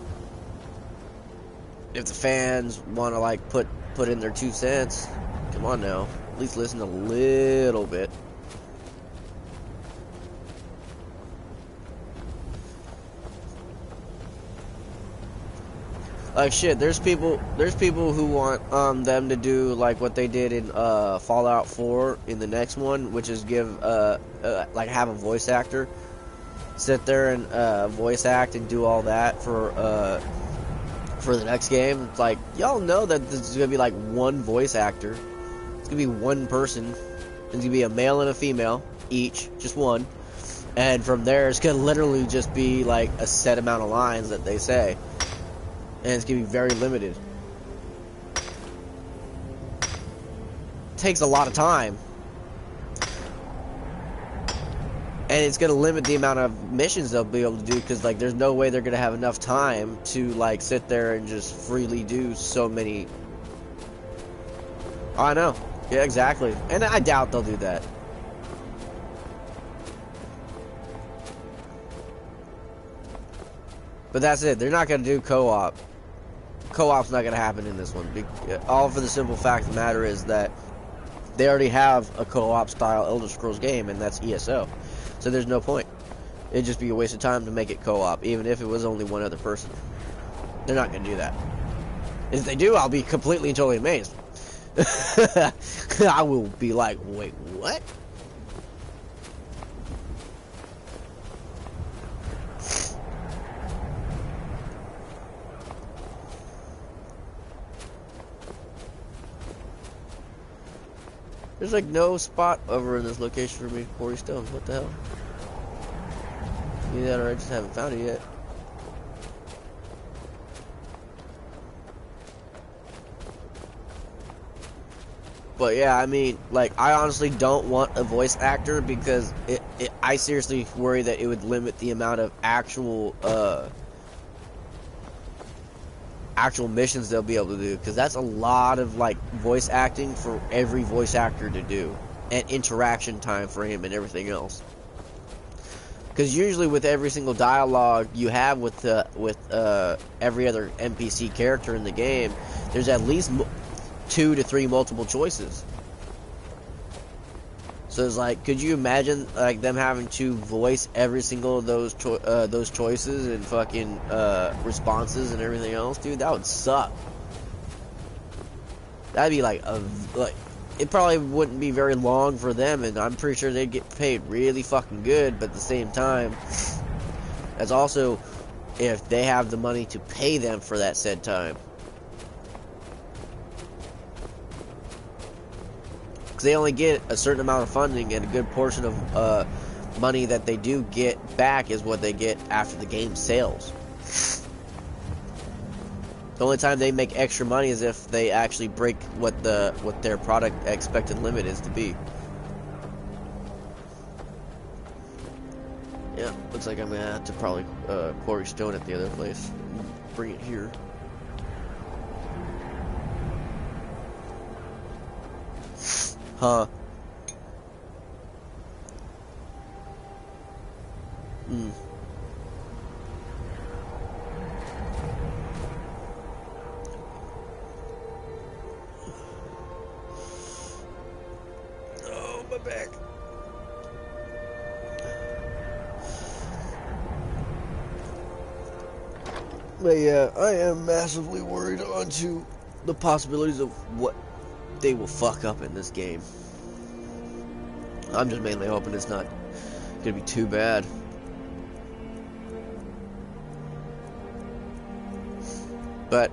if the fans want to like put in their 2 cents, come on now, at least listen a little bit. Like shit, there's people who want them to do like what they did in Fallout 4 in the next one, which is give like have a voice actor sit there and voice act and do all that for the next game. It's like, y'all know that this is gonna be like one voice actor. It's gonna be one person. It's gonna be a male and a female each, just one. And from there, it's gonna literally just be like a set amount of lines that they say. And it's gonna be very limited. Takes a lot of time. And it's gonna limit the amount of missions they'll be able to do, because like there's no way they're gonna have enough time to like sit there and just freely do so many. Oh, I know. Yeah, exactly. And I doubt they'll do that. But that's it. They're not gonna do co-op. Co-op's not going to happen in this one. All for the simple fact of the matter is that they already have a co-op style Elder Scrolls game, and that's ESO. So there's no point. It'd just be a waste of time to make it co-op, even if it was only one other person. They're not going to do that. If they do, I'll be completely and totally amazed. I will be like, wait, what? There's like no spot over in this location for me, Quarry Stone. What the hell? Either that or I just haven't found it yet. But yeah, I mean, like, I honestly don't want a voice actor because I seriously worry that it would limit the amount of actual missions they'll be able to do, because that's a lot of like voice acting for every voice actor to do, and interaction time for him and everything else. Because usually with every single dialogue you have with every other NPC character in the game, there's at least 2 to 3 multiple choices. So it's like, could you imagine like them having to voice every single of those choices and fucking responses and everything else, dude? That would suck. That'd be like it probably wouldn't be very long for them, and I'm pretty sure they'd get paid really fucking good. But at the same time, that's also if they have the money to pay them for that said time. They only get a certain amount of funding, and a good portion of money that they do get back is what they get after the game sales. The only time they make extra money is if they actually break what their product expected limit is to be. Yeah, looks like I'm gonna have to probably quarry stone at the other place. Bring it here. Huh. Oh, my back. But yeah, I am massively worried onto the possibilities of what they will fuck up in this game. I'm just mainly hoping it's not gonna be too bad. But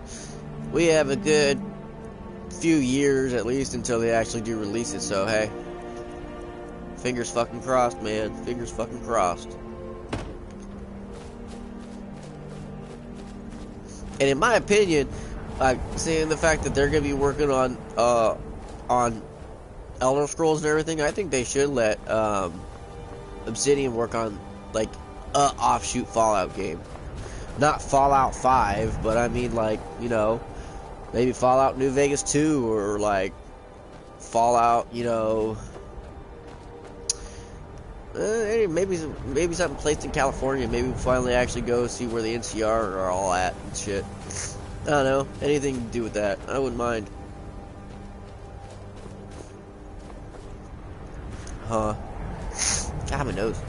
we have a good few years at least until they actually do release it, so hey. Fingers fucking crossed, man. Fingers fucking crossed. And in my opinion, like, seeing the fact that they're gonna be working on Elder Scrolls and everything, I think they should let Obsidian work on like a offshoot Fallout game. Not Fallout 5, but I mean, like, you know, maybe Fallout New Vegas 2, or like Fallout, you know, maybe something placed in California. Maybe we'll finally actually go see where the NCR are all at and shit. I don't know, anything to do with that. I wouldn't mind. Huh. God, my nose.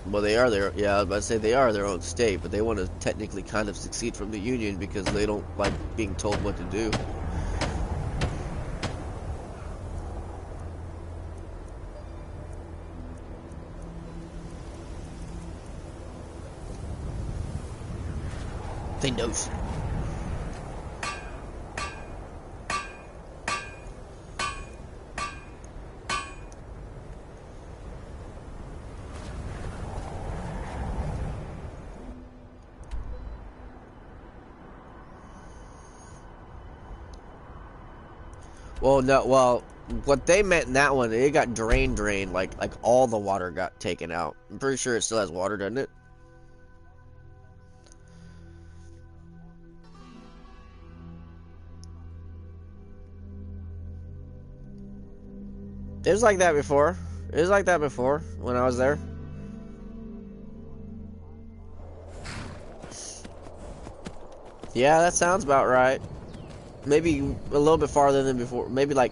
Well, they are their, yeah, I was about to say they are their own state, but they want to technically kind of succeed from the Union because they don't like being told what to do. They know shit. Well, no, well, what they meant in that one, it got drained, like all the water got taken out. I'm pretty sure it still has water, doesn't it? It was like that before. It was like that before when I was there. Yeah, that sounds about right. Maybe a little bit farther than before. Maybe like,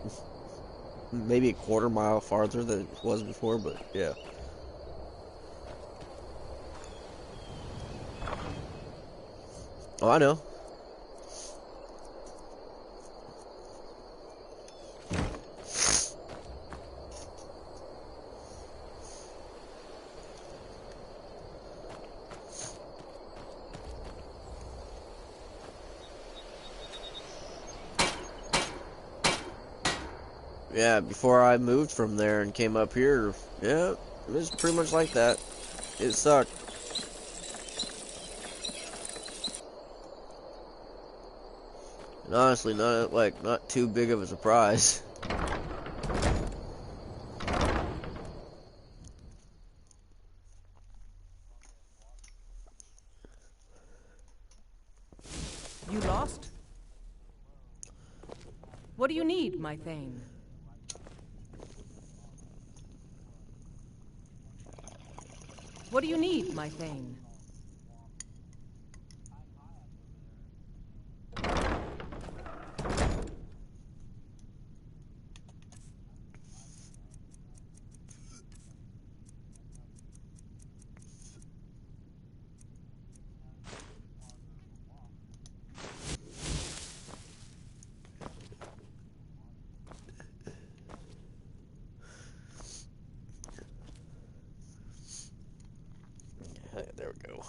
maybe a quarter mile farther than it was before, but yeah. Oh, I know. Yeah, before I moved from there and came up here, yeah, it was pretty much like that. It sucked. And honestly, not too big of a surprise. You lost? What do you need, my Thane? What do you need, my Thane? There we go.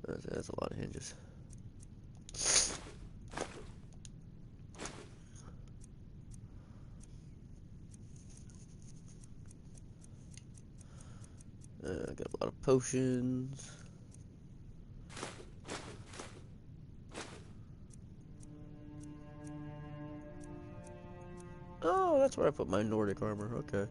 That's a lot of hinges. I got a lot of potions. Oh, that's where I put my Nordic armor. Okay.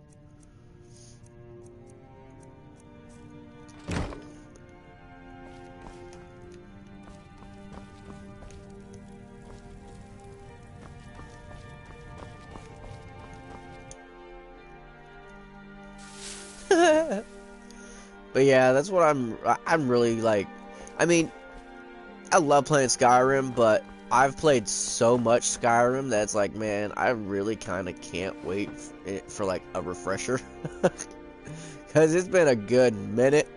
But yeah, that's what I'm really like. I mean, I love playing Skyrim, but I've played so much Skyrim that it's like, man, I really kind of can't wait for like a refresher. Because it's been a good minute.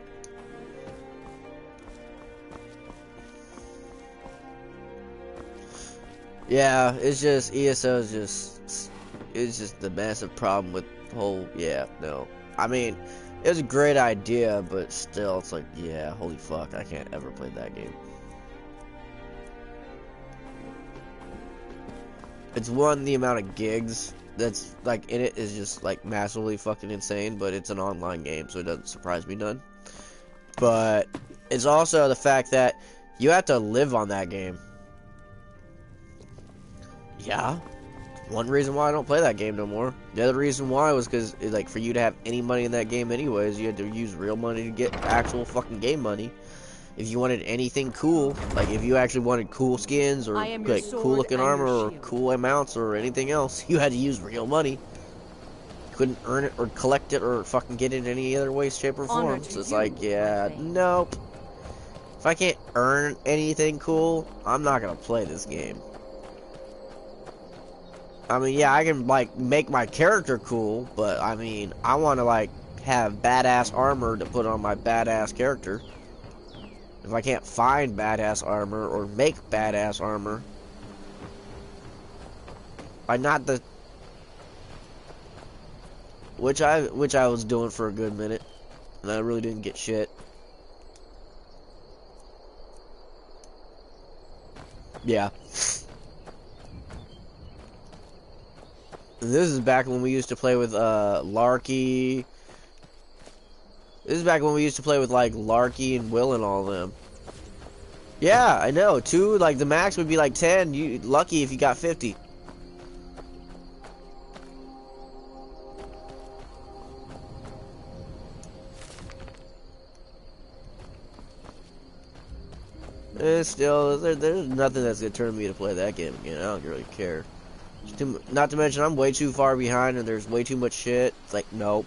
Yeah, it's just, ESO is just, it's just the massive problem with the whole, yeah, no. I mean, it was a great idea, but still, it's like, yeah, holy fuck, I can't ever play that game. It's one, the amount of gigs that's like in it is just like massively fucking insane, but it's an online game, so it doesn't surprise me none. But it's also the fact that you have to live on that game. Yeah, one reason why I don't play that game no more. The other reason why was because, like, for you to have any money in that game anyways, you had to use real money to get actual fucking game money. If you wanted anything cool, like if you actually wanted cool skins or like cool looking armor or cool mounts or anything else, you had to use real money. You couldn't earn it or collect it or fucking get it any other way, shape, or form. So it's like, yeah, nope. If I can't earn anything cool, I'm not gonna play this game. I mean, yeah, I can like make my character cool, but I mean, I want to like have badass armor to put on my badass character. If I can't find badass armor or make badass armor, I not the which I was doing for a good minute, and I really didn't get shit. Yeah. This is back when we used to play with Larky. This is back when we used to play with like Larky and Will and all of them. Yeah, I know. Two, like the max would be like 10. You lucky if you got 50. Still, there's nothing that's gonna turn me to play that game again. I don't really care. Not to mention, I'm way too far behind, and there's way too much shit. It's like, nope.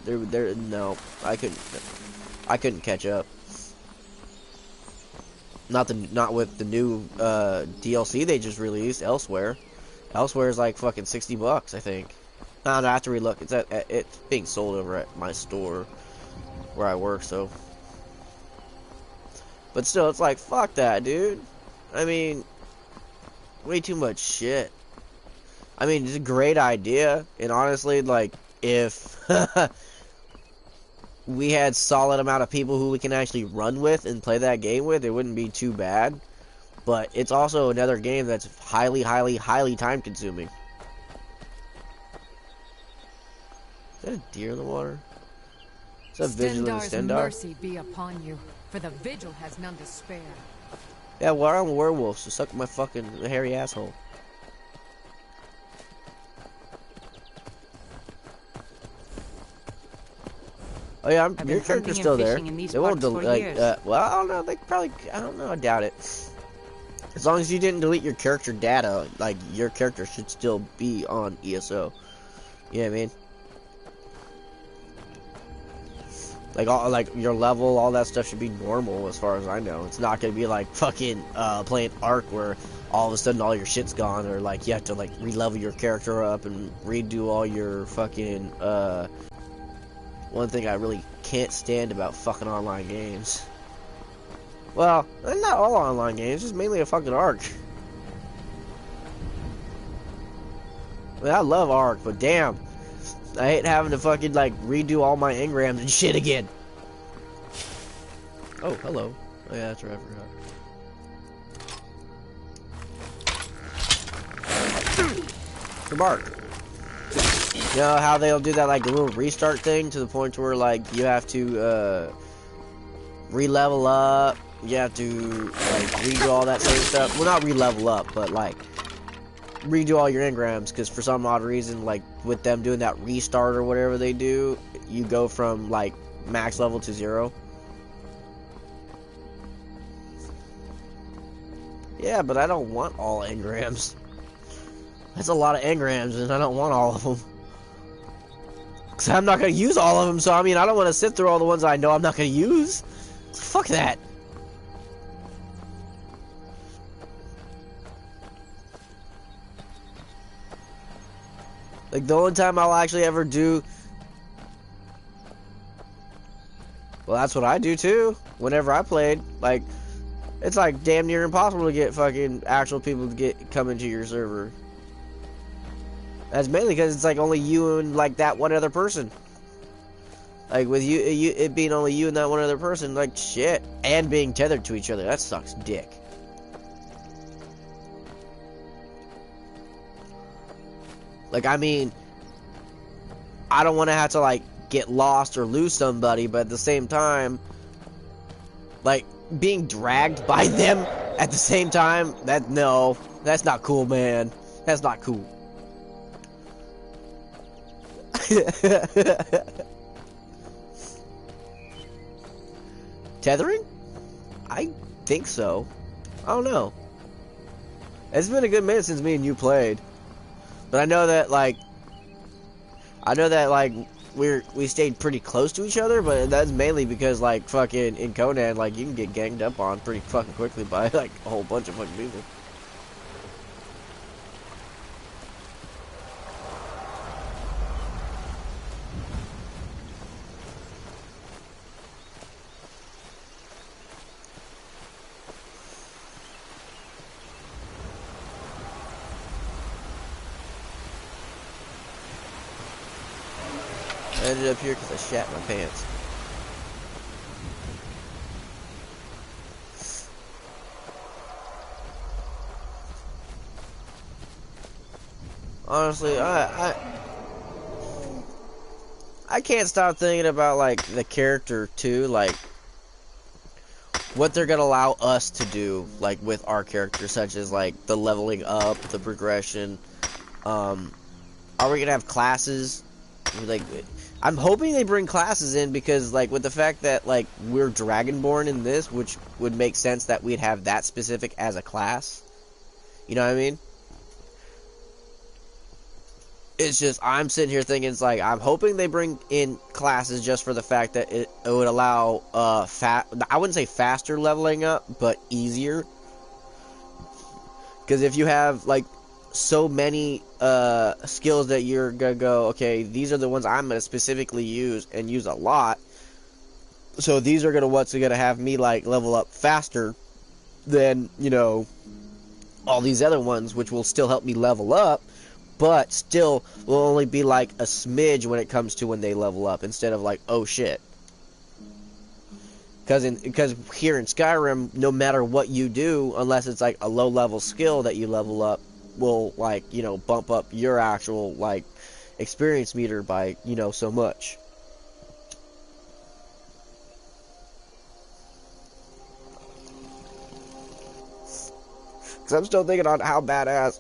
No. I couldn't catch up. Not with the new DLC they just released. Elsewhere is like fucking $60, I think. I don't know, I have to relook. It's being sold over at my store where I work, so. But still, it's like, fuck that, dude. I mean, way too much shit. I mean, it's a great idea, and honestly, like, if we had solid amount of people who we can actually run with and play that game with, it wouldn't be too bad. But it's also another game that's highly, highly, highly time-consuming. Is that a deer in the water? Is that Vigilant Stendar? Mercy be upon you, for the Vigil has none to spare. Yeah, well, I'm a werewolf, so suck my fucking hairy asshole. Oh yeah, your character's still there. They won't delete. Well, I don't know. They probably. I don't know. I doubt it. As long as you didn't delete your character data, like your character should still be on ESO. You know what I mean? Like your level, all that stuff should be normal as far as I know. It's not gonna be like fucking playing Ark where all of a sudden all your shit's gone, or like you have to like re-level your character up and redo all your fucking one thing I really can't stand about fucking online games. Well, not all online games, just mainly a fucking Ark. I mean, I love Ark, but damn, I hate having to fucking like redo all my engrams and shit again. Oh, hello. Oh yeah, that's right, I forgot. From Ark. You know how they'll do that like little restart thing to the point where like you have to re-level up, you have to like redo all that same stuff. Well, not re-level up, but like redo all your engrams, because for some odd reason, like with them doing that restart or whatever they do, you go from like max level to 0. Yeah, but I don't want all engrams. That's a lot of engrams, and I don't want all of them. Because I'm not going to use all of them, so I mean, I don't want to sit through all the ones I know I'm not going to use. Fuck that. Like, the only time I'll actually ever do... Well, that's what I do, too. Whenever I played. Like, it's like damn near impossible to get fucking actual people to come into your server. That's mainly because it's like only you and like that one other person. Like with you it being only you and that one other person, like shit. And being tethered to each other. That sucks dick. Like, I mean, I don't want to have to like get lost or lose somebody, but at the same time, like being dragged by them at the same time, no, that's not cool, man. That's not cool. Tethering? I think so. I don't know. It's been a good minute since me and you played. But I know that like we stayed pretty close to each other, but that's mainly because like fucking in Conan, like you can get ganged up on pretty fucking quickly by like a whole bunch of fucking people. I ended up here because I shat my pants. Honestly, I can't stop thinking about like the character too, like what they're gonna allow us to do, like with our character, such as like the leveling up, the progression. Are we gonna have classes? Like, I'm hoping they bring classes in because, like, with the fact that, like, we're Dragonborn in this, which would make sense that we'd have that specific as a class. You know what I mean? It's just, I'm sitting here thinking, it's like, I'm hoping they bring in classes just for the fact that it would allow, I wouldn't say faster leveling up, but easier. Because if you have, like, so many skills that you're gonna go, okay, these are the ones I'm gonna specifically use and use a lot, so these are what's gonna have me like level up faster than, you know, all these other ones, which will still help me level up, but still will only be like a smidge when it comes to when they level up, instead of like, oh shit. Because here in Skyrim, no matter what you do, unless it's like a low level skill that you level up, will, like, you know, bump up your actual, like, experience meter by, you know, so much. Because I'm still thinking on how badass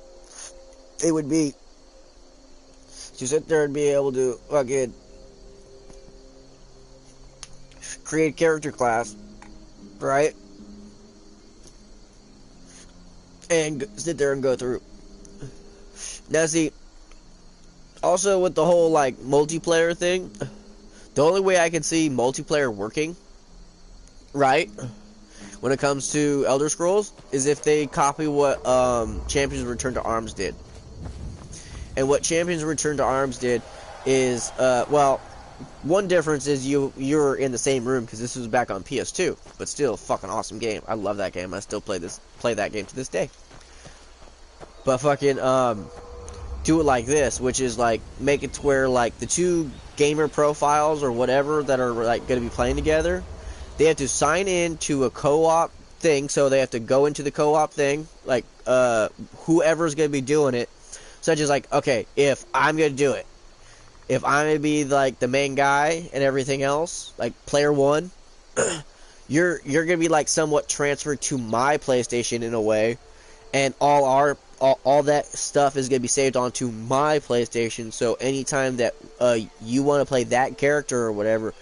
it would be to sit there and be able to fucking create character class, right? And sit there and go through. Now see, also with the whole like multiplayer thing, the only way I can see multiplayer working, right, when it comes to Elder Scrolls, is if they copy what Champions Return to Arms did. And what Champions Return to Arms did is, well, one difference is you're in the same room, because this was back on PS2, but still, fucking awesome game. I love that game. I still play that game to this day. But fucking do it like this, which is like make it to where like the two gamer profiles or whatever that are like going to be playing together, they have to sign in to a co-op thing, so they have to go into the co-op thing, like whoever's going to be doing it, such as like, okay, if I'm going to do it, if I'm going to be like the main guy and everything else, like player one, you're going to be like somewhat transferred to my PlayStation in a way, and all that stuff is going to be saved onto my PlayStation, so anytime that you want to play that character or whatever,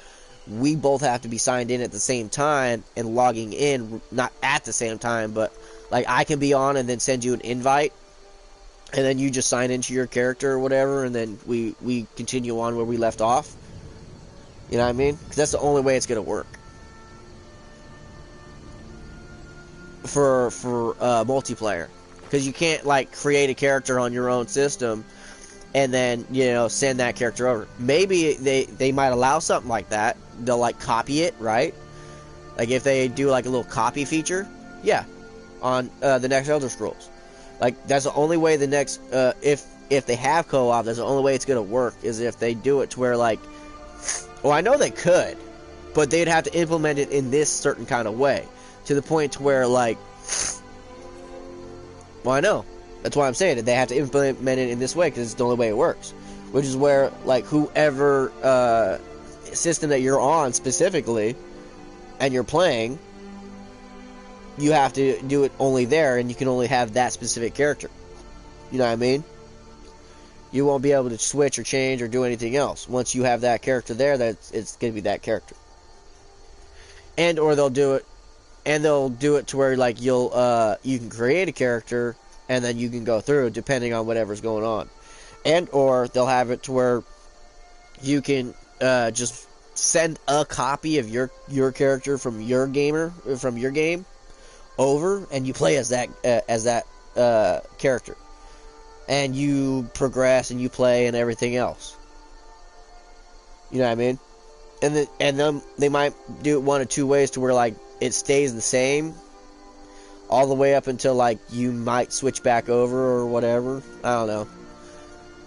we both have to be signed in at the same time and logging in, not at the same time, but like I can be on and then send you an invite, and then you just sign into your character or whatever, and then we continue on where we left off. You know what I mean? Because that's the only way it's gonna work for multiplayer. Because you can't like create a character on your own system and then, you know, send that character over. Maybe they might allow something like that. They'll like copy it, right? Like if they do like a little copy feature, yeah, on the next Elder Scrolls. Like that's the only way the next if they have co-op, that's the only way it's gonna work is if they do it to where like, well, I know they could, but they'd have to implement it in this certain kind of way to the point to where like, well, I know. That's why I'm saying it. They have to implement it in this way because it's the only way it works. Which is where, like, whoever system that you're on specifically and you're playing, you have to do it only there, and you can only have that specific character. You know what I mean? You won't be able to switch or change or do anything else. Once you have that character there, it's going to be that character. And or they'll do it to where like you can create a character and then you can go through depending on whatever's going on. And or they'll have it to where you can just send a copy of your character from your game over, and you play as that character, and you progress and you play and everything else. You know what I mean? And then they might do it one of two ways to where like it stays the same all the way up until like you might switch back over or whatever. I don't know.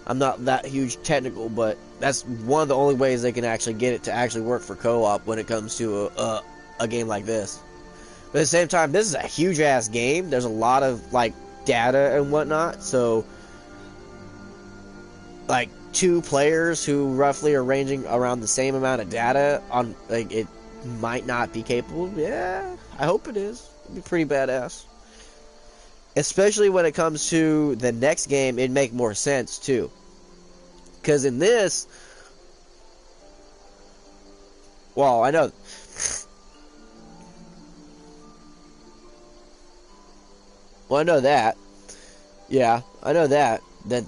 I'm not that huge technical, but that's one of the only ways they can actually get it to actually work for co-op when it comes to a game like this. But at the same time, this is a huge ass game. There's a lot of like data and whatnot, so like 2 players who roughly are ranging around the same amount of data on like it might not be capable. Yeah, I hope it is. It'd be pretty badass. Especially when it comes to the next game, it'd make more sense too. Because in this, well, I know. Well, I know that. Yeah, I know that. That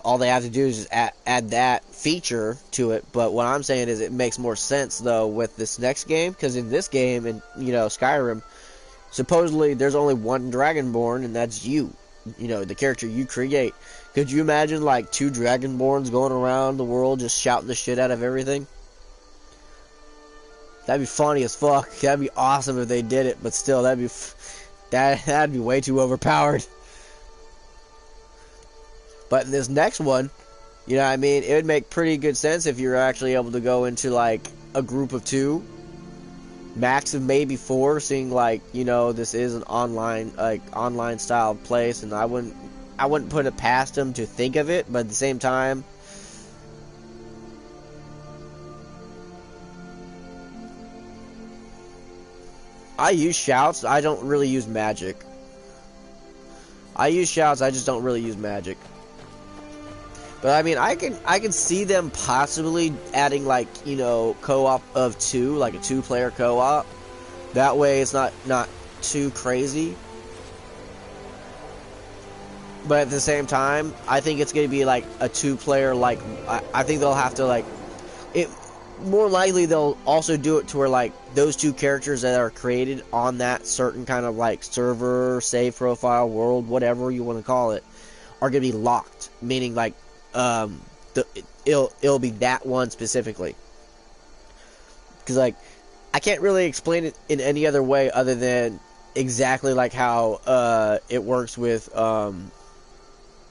all they have to do is just add that feature to it. But what I'm saying is it makes more sense, though, with this next game. Because in this game, in, you know, Skyrim, supposedly there's only one Dragonborn, and that's you. You know, the character you create. Could you imagine, like, 2 Dragonborns going around the world just shouting the shit out of everything? That'd be funny as fuck. That'd be awesome if they did it. But still, that'd be way too overpowered. But this next one, you know what I mean? It would make pretty good sense if you're actually able to go into, like, a group of 2. Max of maybe 4, seeing, like, you know, this is an online style place, and I wouldn't put it past them to think of it, but at the same time, I use shouts. I don't really use magic. I use shouts. I just don't really use magic. But I mean, I can see them possibly adding, like, you know, co-op of 2, like a 2-player co-op. That way, it's not too crazy. But at the same time, I think it's going to be like a 2-player. Like, I think they'll have to, like, it. More likely, they'll also do it to where, like, those 2 characters that are created on that certain kind of, like, server, save profile, world, whatever you want to call it, are going to be locked. Meaning, like, it'll be that one specifically. Because, like, I can't really explain it in any other way other than exactly like how it works with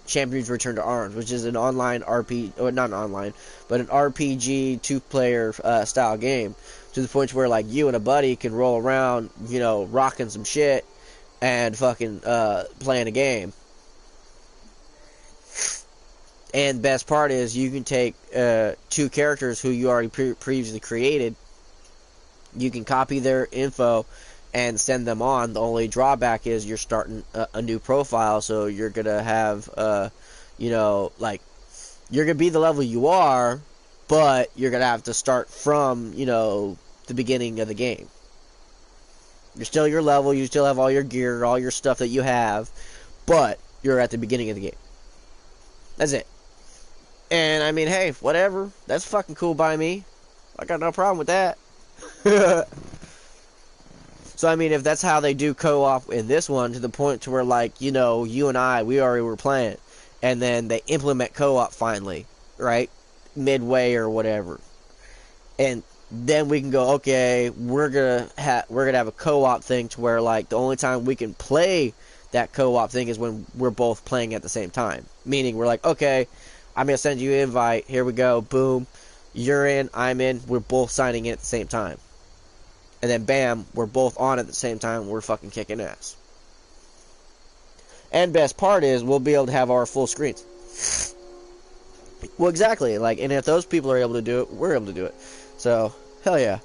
Champions Return to Arms, which is an online RPG, or not an online, but an RPG 2-player style game, to the point where like you and a buddy can roll around, you know, rocking some shit and fucking playing a game. And best part is you can take 2 characters who you already previously created. You can copy their info and send them on. The only drawback is you're starting a new profile, so you're gonna have, you know, like, you're gonna be the level you are, but you're gonna have to start from, you know, the beginning of the game. You're still your level, you still have all your gear, all your stuff that you have, but you're at the beginning of the game. That's it. And I mean, hey, whatever. That's fucking cool by me. I got no problem with that. So I mean, if that's how they do co-op in this one, to the point to where, like, you know, you and I, we already were playing, and then they implement co-op finally, right? Midway or whatever. And then we can go, okay, we're gonna have a co-op thing to where, like, the only time we can play that co-op thing is when we're both playing at the same time. Meaning, we're like, okay, I'm gonna send you an invite. Here we go. Boom. You're in. I'm in. We're both signing in at the same time. And then, bam, we're both on at the same time. We're fucking kicking ass. And best part is, we'll be able to have our full screens. Well, exactly. Like, and if those people are able to do it, we're able to do it. So, hell yeah.